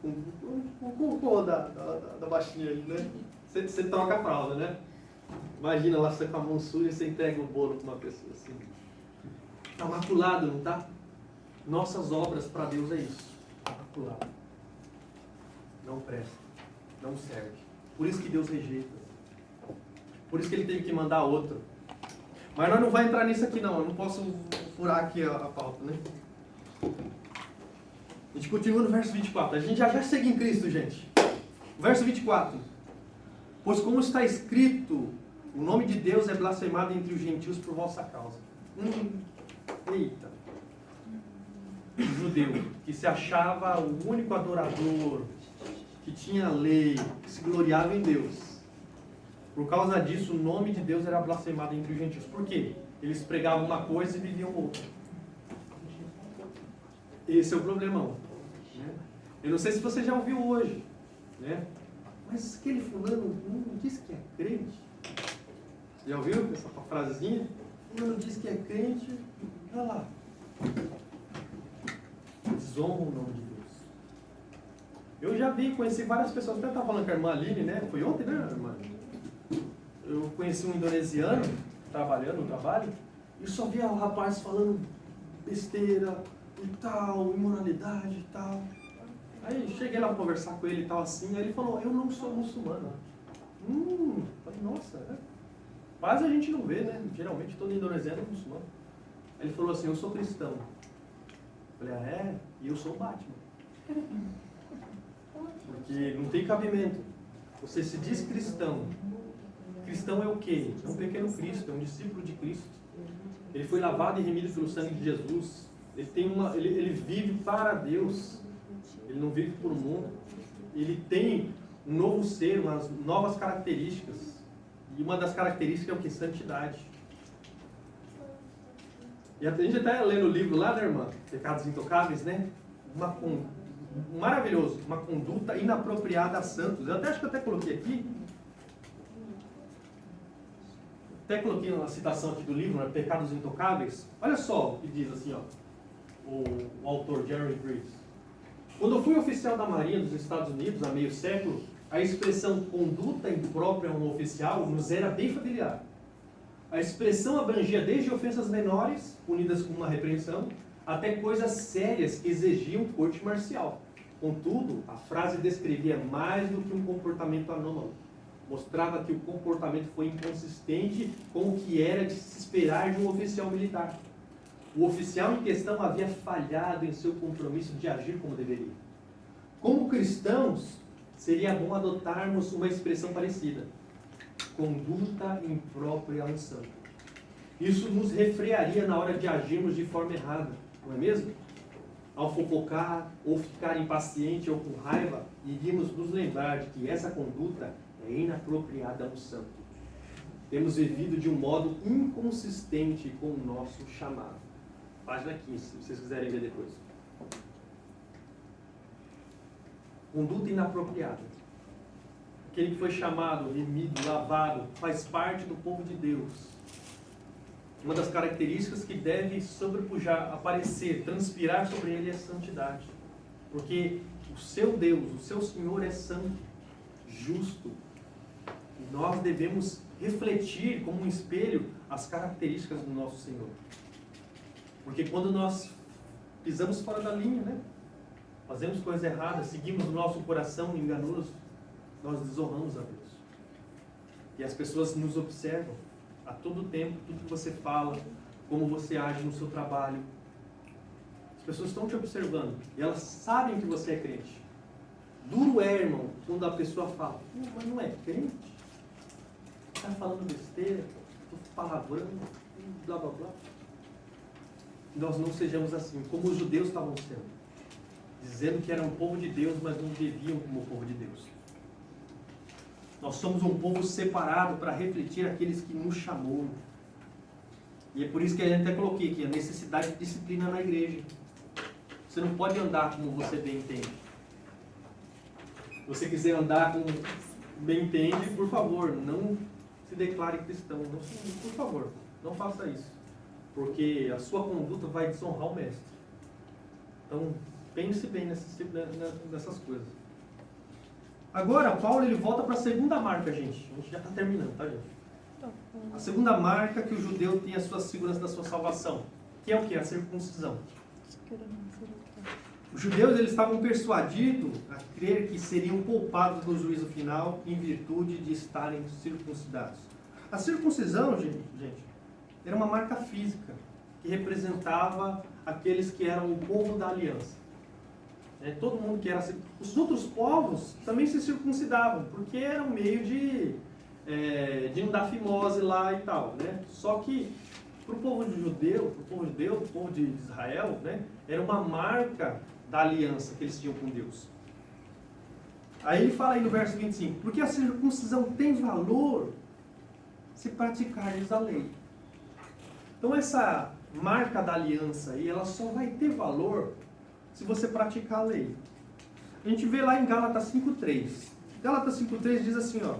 Com o cocô da baixinha ali, né? Você troca a fralda, né? Imagina lá você com a mão suja e você entrega o bolo para uma pessoa assim. Está maculado, não está? Nossas obras para Deus é isso. Está maculado. Não presta. Não serve. Por isso que Deus rejeita. Por isso que ele teve que mandar outro. Mas nós não vamos entrar nisso aqui não. Eu não posso furar aqui a pauta, né? A gente continua no verso 24. A gente já segue em Cristo, gente. Verso 24. Pois como está escrito, o nome de Deus é blasfemado entre os gentios por vossa causa. Eita! O judeu que se achava o único adorador, que tinha lei, que se gloriava em Deus. Por causa disso, o nome de Deus era blasfemado entre os gentios. Por quê? Eles pregavam uma coisa e viviam outra. Esse é o problemão. Né? Eu não sei se você já ouviu hoje, né? Mas aquele fulano não disse que é crente. Já ouviu essa frasezinha? Fulano diz que é crente, olha lá. Desonra o nome de Deus. Eu já conheci várias pessoas, até estava falando com a irmã Aline, né? Foi ontem, né, irmã? Eu conheci um indonesiano, trabalhando no trabalho, e só via o rapaz falando besteira e tal, imoralidade e tal. Aí cheguei lá para conversar com ele e tal assim, aí ele falou, eu não sou muçulmano. Falei, nossa, né? Quase a gente não vê, né? Geralmente todo indonesiano é muçulmano. Aí ele falou assim, eu sou cristão. Falei, ah é? E eu sou o Batman. Porque não tem cabimento. Você se diz cristão. Cristão é o quê? É um pequeno Cristo, é um discípulo de Cristo. Ele foi lavado e remido pelo sangue de Jesus. Ele vive para Deus. Ele não vive por um mundo. Ele tem um novo ser, umas novas características. E uma das características é o que? Santidade. E a gente até lendo o livro lá, né, irmã? Pecados Intocáveis, né? Maravilhoso. Uma conduta inapropriada a santos. Eu acho que eu até coloquei aqui. Até coloquei uma citação aqui do livro, né? Pecados Intocáveis. Olha só o que diz assim, ó. O autor Jerry Bridges. Quando eu fui oficial da Marinha dos Estados Unidos, há meio século, a expressão conduta imprópria a um oficial nos era bem familiar. A expressão abrangia desde ofensas menores, punidas com uma repreensão, até coisas sérias que exigiam corte marcial. Contudo, a frase descrevia mais do que um comportamento anômalo. Mostrava que o comportamento foi inconsistente com o que era de se esperar de um oficial militar. O oficial em questão havia falhado em seu compromisso de agir como deveria. Como cristãos, seria bom adotarmos uma expressão parecida. Conduta imprópria a um santo. Isso nos refrearia na hora de agirmos de forma errada, não é mesmo? Ao fofocar, ou ficar impaciente ou com raiva, iríamos nos lembrar de que essa conduta é inapropriada a um santo. Temos vivido de um modo inconsistente com o nosso chamado. Página 15, se vocês quiserem ver depois. Conduta inapropriada. Aquele que foi chamado, remido, lavado, faz parte do povo de Deus. Uma das características que deve sobrepujar, aparecer, transpirar sobre ele é a santidade. Porque o seu Deus, o seu Senhor é santo, justo. E nós devemos refletir como um espelho as características do nosso Senhor. Porque quando nós pisamos fora da linha, né? Fazemos coisas erradas, seguimos o nosso coração enganoso, nós desonramos a Deus. E as pessoas nos observam a todo tempo, tudo que você fala, como você age no seu trabalho. As pessoas estão te observando e elas sabem que você é crente. Duro é, irmão, quando a pessoa fala, mas não é crente? Está falando besteira, palavrão, blá blá blá. Nós não sejamos assim, como os judeus estavam sendo. Dizendo que eram um povo de Deus, mas não viviam como o povo de Deus. Nós somos um povo separado para refletir aqueles que nos chamou. E é por isso que a gente até coloquei aqui a necessidade de disciplina na igreja. Você não pode andar como você bem entende. Se você quiser andar como bem entende, por favor, não se declare cristão. Não, por favor, não faça isso. Porque a sua conduta vai desonrar o mestre. Então, pense bem nessas coisas. Agora, Paulo ele volta para a segunda marca, gente. A gente já está terminando, tá, gente? A segunda marca que o judeu tem a sua segurança da sua salvação. Que é o que? A circuncisão. Os judeus eles estavam persuadidos a crer que seriam poupados no juízo final em virtude de estarem circuncidados. A circuncisão, gente, era uma marca física que representava aqueles que eram o povo da aliança. Todo mundo que era... Os outros povos também se circuncidavam, porque era um meio de não dar fimose lá e tal, né? Só que para o povo judeu, o povo de Israel, né, era uma marca da aliança que eles tinham com Deus. Aí ele fala aí no verso 25, porque a circuncisão tem valor se praticares a lei. Então essa marca da aliança aí, ela só vai ter valor se você praticar a lei. A gente vê lá em Gálatas 5:3. Gálatas 5:3 diz assim, ó: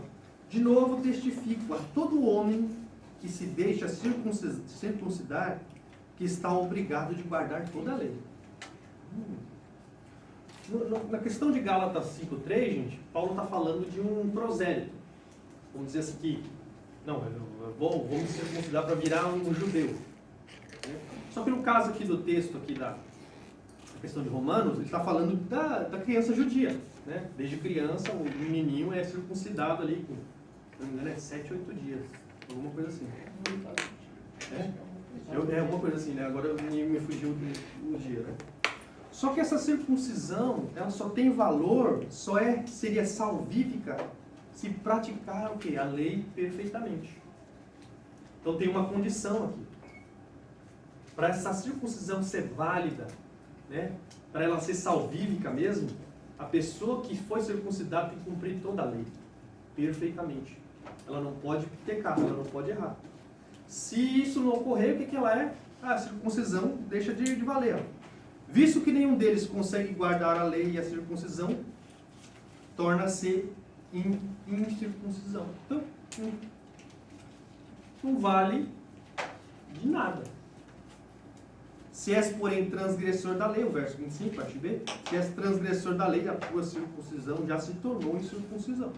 de novo testifico a todo homem que se deixa circuncidar, que está obrigado de guardar toda a lei. Na questão de Gálatas 5:3, gente, Paulo está falando de um prosélito. Vamos dizer assim que, não, eu vou me circuncidar para virar um judeu. Só que no caso aqui do texto, aqui da questão de Romanos, ele está falando da criança judia. Né? Desde criança, o menininho é circuncidado ali com, não me engano, 7, 8 dias. Alguma coisa assim. É alguma coisa assim, né? Agora me fugiu do dia, né? Só que essa circuncisão, ela só tem valor, seria salvífica se praticar o quê? A lei perfeitamente. Então tem uma condição aqui. Para essa circuncisão ser válida, né? Para ela ser salvífica mesmo, a pessoa que foi circuncidada tem que cumprir toda a lei perfeitamente. Ela não pode pecar, ela não pode errar. Se isso não ocorrer, o que ela é? A circuncisão deixa de valer. Visto que nenhum deles consegue guardar a lei e a circuncisão, torna-se incircuncisão. Então, não vale de nada. Se és, porém, transgressor da lei, o verso 25, parte B, se és transgressor da lei, a tua circuncisão já se tornou incircuncisão.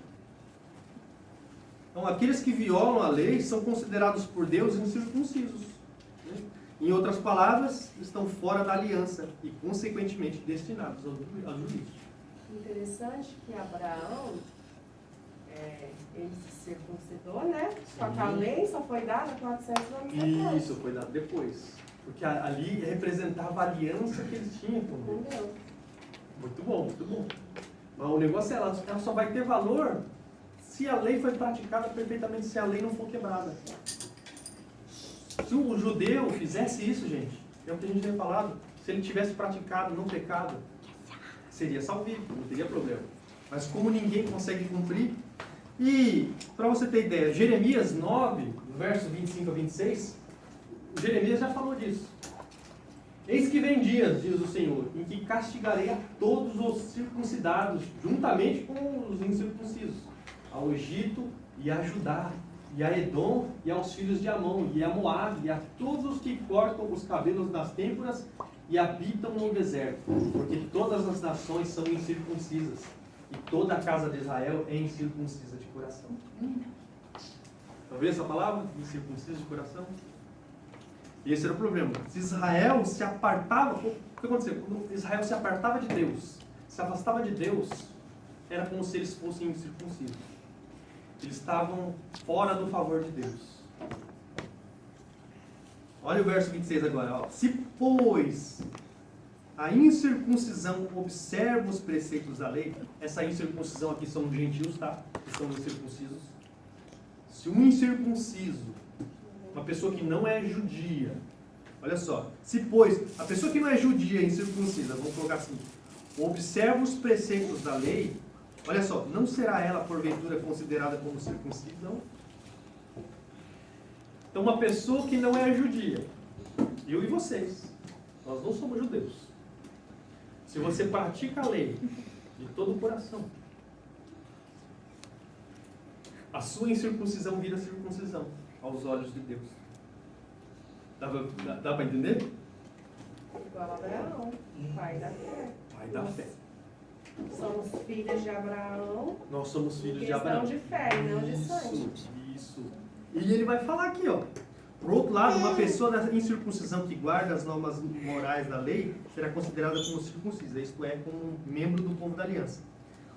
Então, aqueles que violam a lei são considerados por Deus incircuncisos. Né? Em outras palavras, estão fora da aliança e, consequentemente, destinados ao juízo. Interessante que Abraão, ele se circuncidou, né? Só que a lei só foi dada 400 anos depois. Isso, foi dado depois. Porque ali representava a aliança que eles tinham com Deus. Entendeu? Muito bom, muito bom. Mas o negócio é, ela só vai ter valor se a lei foi praticada perfeitamente, se a lei não for quebrada. Se o judeu fizesse isso, gente, é o que a gente tem falado, se ele tivesse praticado, não pecado, seria salvífico, não teria problema. Mas como ninguém consegue cumprir, e para você ter ideia, Jeremias 9, verso 25 a 26, Jeremias já falou disso. Eis que vem dias, diz o Senhor, em que castigarei a todos os circuncidados, juntamente com os incircuncisos, ao Egito e a Judá, e a Edom, e aos filhos de Amon, e a Moabe, e a todos os que cortam os cabelos nas têmporas e habitam no deserto, porque todas as nações são incircuncisas, e toda a casa de Israel é incircuncisa de coração. Talvez essa palavra, incircuncisa de coração? E esse era o problema. Se Israel se apartava, o que aconteceu? Quando Israel se apartava de Deus, se afastava de Deus, era como se eles fossem incircuncisos. Eles estavam fora do favor de Deus. Olha o verso 26 agora. Ó. Se, pois, a incircuncisão observa os preceitos da lei, essa incircuncisão aqui são os gentios, tá? Que são incircuncisos. Se um incircunciso, uma pessoa que não é judia, olha só, se pois, a pessoa que não é judia, incircuncisa, vamos colocar assim, observa os preceitos da lei, olha só, não será ela porventura considerada como circuncisa? Não. Então uma pessoa que não é judia, eu e vocês, nós não somos judeus. Se você pratica a lei de todo o coração, a sua incircuncisão vira circuncisão aos olhos de Deus. Dá para entender? Igual a Abraão, pai da fé. Pai da fé. Somos filhos de Abraão. Nós somos filhos de Questão Abraão. de fé e não de sangue. Isso. E ele vai falar aqui, ó. Por outro lado, uma pessoa da incircuncisão que guarda as normas morais da lei será considerada como circuncisa, isto é, como membro do povo da aliança.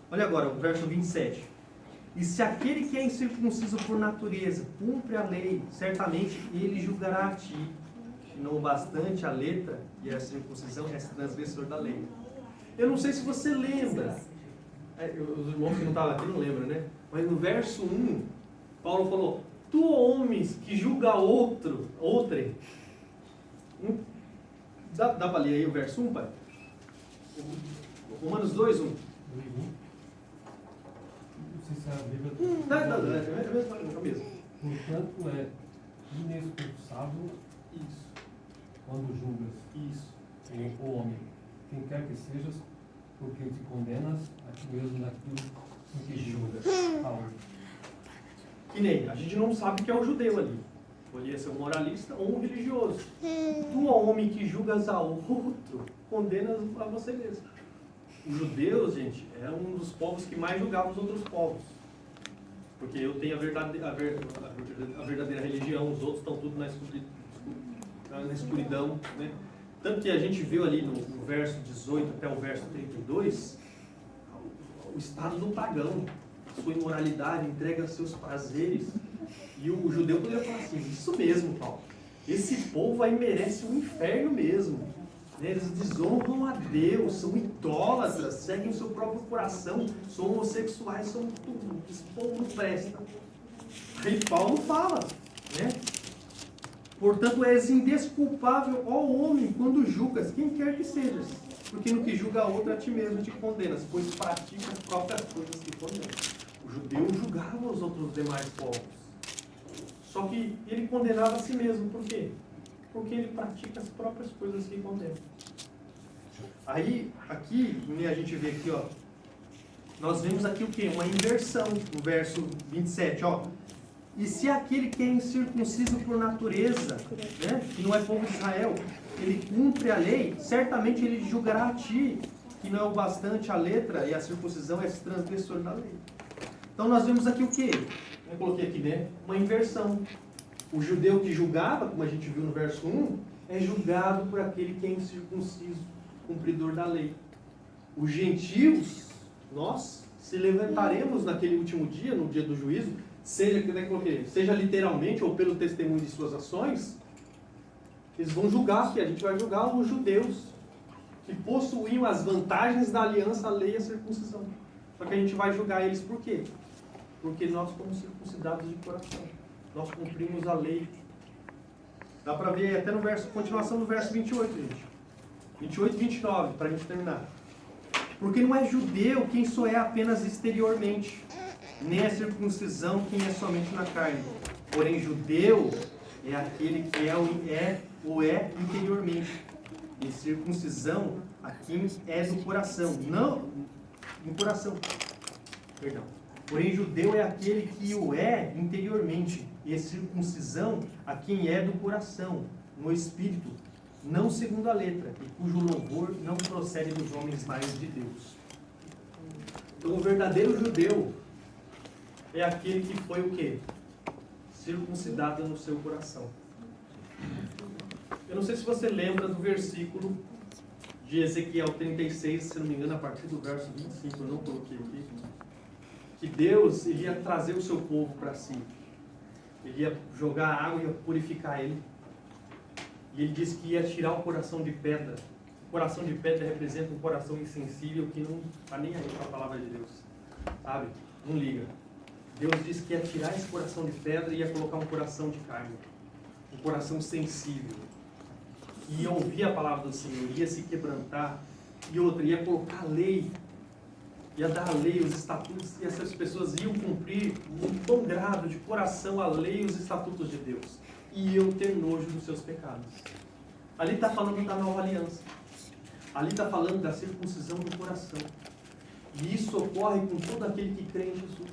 Olha agora, o verso 27. E se aquele que é incircunciso por natureza cumpre a lei, certamente ele julgará a ti. Não bastante a letra e a circuncisão é transgressor da lei. Eu não sei se você lembra. Os irmãos que não estavam aqui não lembram, né? Mas no verso 1, Paulo falou, tu homens que julga outrem. Dá para ler aí o verso 1, pai? Romanos 2, 1. Não sei se é a Bíblia. É mesmo. Portanto, é inexcussável Isso, quando julgas isso. o homem, quem quer que sejas, porque te condenas a ti mesmo naquilo em que julgas. Aonde? Que nem, a gente não sabe que é o judeu ali. Poderia ser um moralista ou um religioso. Tu, homem que julgas a outro, condenas a você mesmo. Os judeus, gente, é um dos povos que mais julgavam os outros povos. Porque eu tenho a verdadeira religião, os outros estão tudo na escuridão, né? Tanto que a gente viu ali no verso 18 até o verso 32, o estado do pagão, a sua imoralidade, entrega seus prazeres. E o judeu poderia falar assim, isso mesmo, Paulo, esse povo aí merece um inferno mesmo. Né? Eles desonram a Deus, são idólatras, seguem o seu próprio coração, são homossexuais, são tudo, esse povo não presta. Aí Paulo fala, né? Portanto, és indesculpável, ó homem, quando julgas, quem quer que sejas, porque no que julga a outra, a ti mesmo te condenas, pois pratica as próprias coisas que condenas. O judeu julgava os outros demais povos. Só que ele condenava a si mesmo. Por quê? Porque ele pratica as próprias coisas que condena. Aí, aqui, a gente vê aqui, ó, nós vemos aqui o quê? Uma inversão, no verso 27, ó. E se aquele que é incircunciso por natureza, né, que não é povo de Israel, ele cumpre a lei, certamente ele julgará a ti, que não é o bastante a letra e a circuncisão é transgressor da lei. Então nós vemos aqui o quê? Eu coloquei aqui, né? Uma inversão. O judeu que julgava, como a gente viu no verso 1, é julgado por aquele que é incircunciso, cumpridor da lei. Os gentios, nós, se levantaremos naquele último dia, no dia do juízo, seja literalmente ou pelo testemunho de suas ações, eles vão julgar, que a gente vai julgar os judeus, que possuíam as vantagens da aliança, a lei e a circuncisão. Só que a gente vai julgar eles por quê? Porque nós fomos circuncidados de coração. Nós cumprimos a lei. Dá para ver até no verso, continuação do verso 28, gente. 28 e 29, para a gente terminar. Porque não é judeu quem só é apenas exteriormente, nem é circuncisão quem é somente na carne. Porém, judeu é aquele que é interiormente. E circuncisão a quem é do coração. Não, no coração. Perdão. Porém, judeu é aquele que o é interiormente, e circuncisão a quem é do coração, no espírito, não segundo a letra, e cujo louvor não procede dos homens, mas de Deus. Então, o verdadeiro judeu é aquele que foi o quê? Circuncidado no seu coração. Eu não sei se você lembra do versículo de Ezequiel 36, se não me engano, a partir do verso 25, eu não coloquei aqui, que Deus iria trazer o seu povo para si. Ele ia jogar água e ia purificar ele. E ele disse que ia tirar o coração de pedra. O coração de pedra representa um coração insensível que não está nem aí para a palavra de Deus. Sabe? Não liga. Deus disse que ia tirar esse coração de pedra e ia colocar um coração de carne. Um coração sensível. E ia ouvir a palavra do Senhor, ia se quebrantar. E outra, ia colocar a lei. Ia dar a lei, os estatutos, e essas pessoas iam cumprir de bom grado, de coração, a lei e os estatutos de Deus. E iam ter nojo dos seus pecados. Ali está falando da nova aliança. Ali está falando da circuncisão do coração. E isso ocorre com todo aquele que crê em Jesus.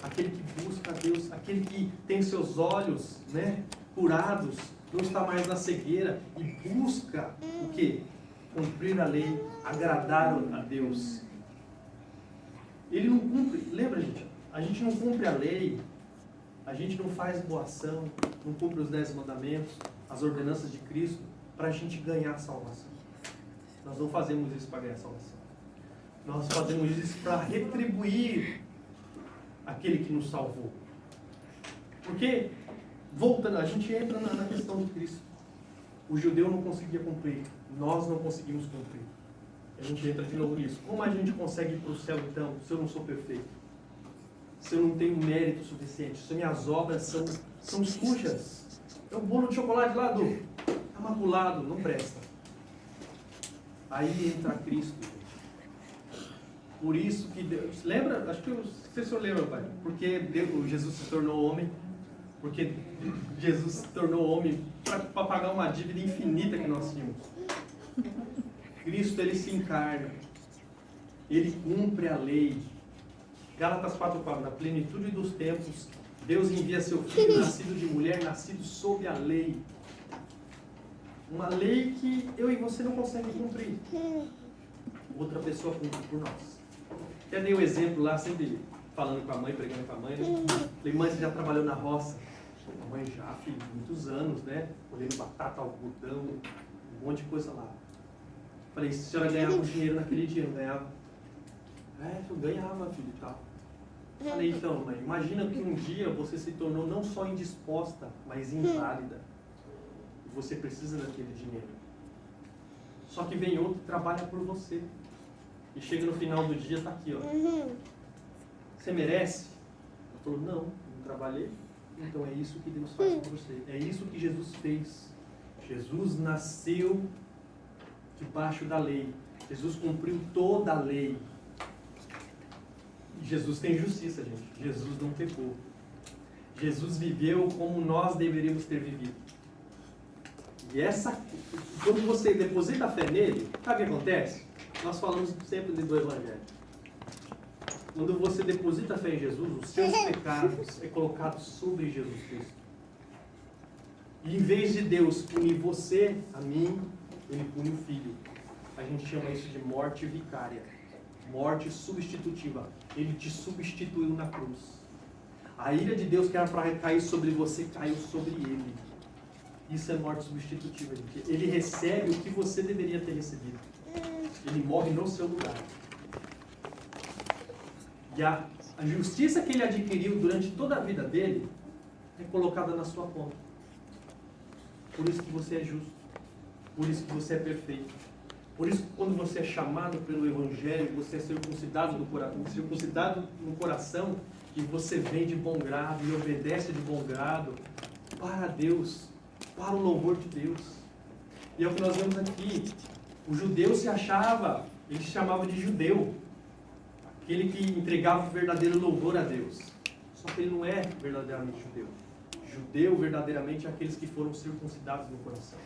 Aquele que busca a Deus, aquele que tem seus olhos, né, curados, não está mais na cegueira e busca o quê? Cumprir a lei, agradar a Deus. Ele não cumpre, lembra, gente? A gente não cumpre a lei, a gente não faz boa ação, não cumpre os 10 mandamentos, as ordenanças de Cristo, para a gente ganhar a salvação. Nós não fazemos isso para ganhar a salvação. Nós fazemos isso para retribuir aquele que nos salvou. Porque, voltando, a gente entra na questão de Cristo. O judeu não conseguia cumprir, nós não conseguimos cumprir. A gente entra de novo nisso. Como a gente consegue ir para o céu, então, se eu não sou perfeito? se eu não tenho mérito suficiente, se minhas obras são sujas. É o bolo de chocolate lá do amaculado, não presta. Aí entra Cristo. Por isso que Deus... Lembra? Acho que você só lembra, pai. Porque Jesus se tornou homem. Porque Jesus se tornou homem para pagar uma dívida infinita que nós tínhamos. Cristo, ele se encarna. Ele cumpre a lei. Gálatas 4:4, na plenitude dos tempos, Deus envia seu Filho, nascido de mulher, nascido sob a lei. Uma lei que eu e você não conseguem cumprir. Outra pessoa cumpre por nós. Até dei o exemplo lá, sempre falando com a mãe, pregando com a mãe. Falei, mãe, você já trabalhou na roça? A mãe já, filho, muitos anos, né? Colhendo batata, algodão, um monte de coisa lá. Falei, se a senhora ganhava dinheiro naquele dia, não ganhava? Eu ganhava, filho, e tal. Falei, então, mãe, imagina que um dia você se tornou não só indisposta, mas inválida. E você precisa daquele dinheiro. Só que vem outro que trabalha por você. E chega no final do dia, tá aqui, ó. Você merece? Ela falou, não trabalhei. Então é isso que Deus faz com você. É isso que Jesus fez. Jesus nasceu debaixo da lei. Jesus cumpriu toda a lei. E Jesus tem justiça, gente. Jesus não pecou. Jesus viveu como nós deveríamos ter vivido. E quando você deposita a fé nele, sabe o que acontece? Nós falamos sempre do Evangelho. Quando você deposita a fé em Jesus, os seus pecados é colocado sobre Jesus Cristo. E em vez de Deus punir você, a mim, ele pune o Filho. A gente chama isso de morte vicária. Morte substitutiva. Ele te substituiu na cruz. A ira de Deus que era para recair sobre você, caiu sobre ele. Isso é morte substitutiva, gente. Ele recebe o que você deveria ter recebido. Ele morre no seu lugar. E a justiça que ele adquiriu durante toda a vida dele é colocada na sua conta. Por isso que você é justo. Por isso que você é perfeito. Por isso que quando você é chamado pelo Evangelho, você é circuncidado no coração, e você vem de bom grado e obedece de bom grado para Deus, para o louvor de Deus. E é o que nós vemos aqui. O judeu se achava, ele se chamava de judeu, aquele que entregava o verdadeiro louvor a Deus. Só que ele não é verdadeiramente judeu. Judeu verdadeiramente é aqueles que foram circuncidados no coração.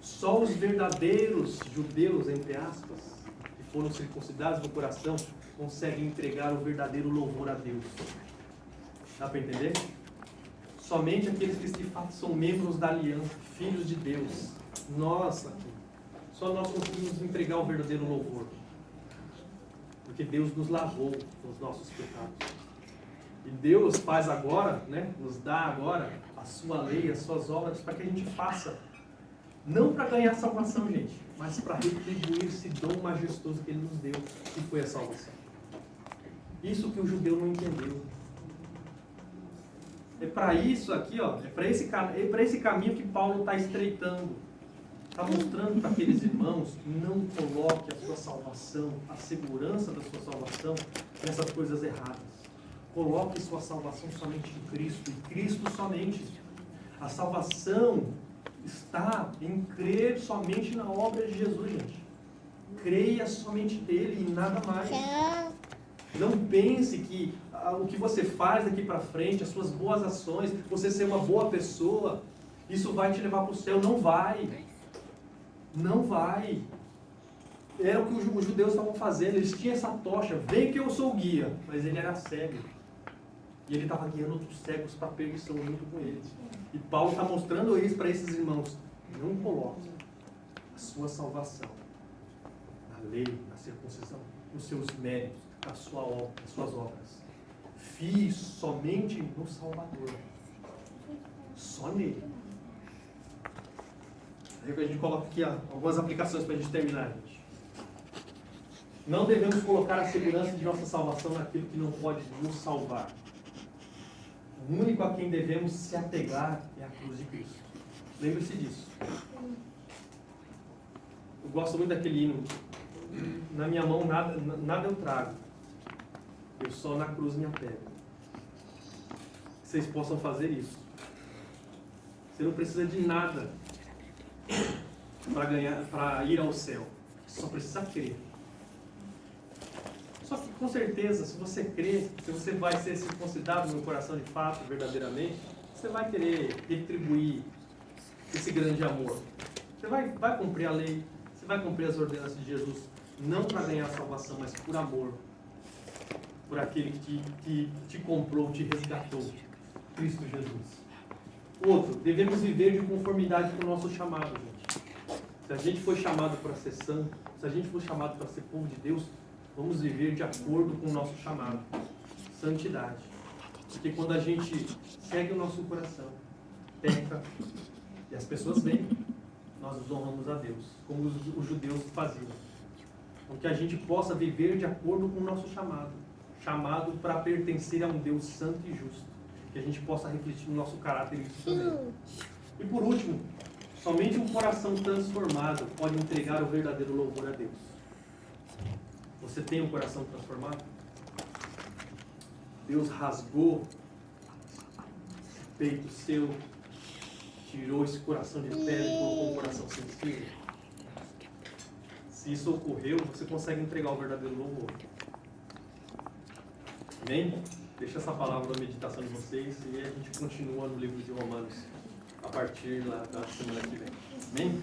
Só os verdadeiros judeus, entre aspas, que foram circuncidados no coração, conseguem entregar o verdadeiro louvor a Deus. Dá para entender? Somente aqueles que de fato são membros da aliança, filhos de Deus. Nós aqui. Só nós conseguimos entregar o verdadeiro louvor. Porque Deus nos lavou dos nossos pecados. E Deus faz agora, né, nos dá agora a sua lei, as suas obras, para que a gente faça. Não para ganhar salvação, gente, mas para retribuir esse dom majestoso que Ele nos deu, que foi a salvação. Isso que o judeu não entendeu. É para isso aqui, ó, é para esse caminho que Paulo está estreitando. Está mostrando para aqueles irmãos, não coloque a sua salvação, a segurança da sua salvação, nessas coisas erradas. Coloque sua salvação somente em Cristo, e Cristo somente. A salvação está em crer somente na obra de Jesus, gente. Creia somente nele e nada mais. Não pense que o que você faz daqui para frente, as suas boas ações, você ser uma boa pessoa, isso vai te levar para o céu. Não vai. Não vai. Era o que os judeus estavam fazendo. Eles tinham essa tocha. Vem que eu sou o guia. Mas ele era cego. E ele estava guiando outros cegos para a perdição junto com eles. E Paulo está mostrando isso para esses irmãos. Não coloque a sua salvação na lei, na circuncisão, nos seus méritos, na sua obra, nas suas obras. Fie somente no Salvador. Só nele. Aí a gente coloca aqui algumas aplicações para a gente terminar, gente. Não devemos colocar a segurança de nossa salvação naquilo que não pode nos salvar. O único a quem devemos se apegar é a cruz de Cristo. Lembre-se disso. Eu gosto muito daquele hino. Na minha mão nada eu trago. Eu só na cruz me apego. vocês possam fazer isso. Você não precisa de nada para ir ao céu. Você só precisa crer. Só que com certeza, se você crer, se você vai ser circuncidado no coração de fato, verdadeiramente, você vai querer retribuir esse grande amor. Você vai cumprir a lei, você vai cumprir as ordenanças de Jesus, não para ganhar salvação, mas por amor. Por aquele que te comprou, te resgatou, Cristo Jesus. Outro, devemos viver de conformidade com o nosso chamado, gente. Se a gente foi chamado para ser santo, se a gente foi chamado para ser povo de Deus, vamos viver de acordo com o nosso chamado. Santidade. Porque quando a gente segue o nosso coração, peca, e as pessoas veem, nós nos honramos a Deus, como os judeus faziam. Então, que a gente possa viver de acordo com o nosso chamado. Chamado para pertencer a um Deus santo e justo. Que a gente possa refletir no nosso caráter isso também. E por último, somente um coração transformado pode entregar o verdadeiro louvor a Deus. Você tem um coração transformado? Deus rasgou esse peito seu, tirou esse coração de pedra e colocou um coração sensível. Se isso ocorreu, você consegue entregar o verdadeiro louvor. Amém? Deixa essa palavra na meditação de vocês e a gente continua no livro de Romanos a partir da semana que vem. Amém?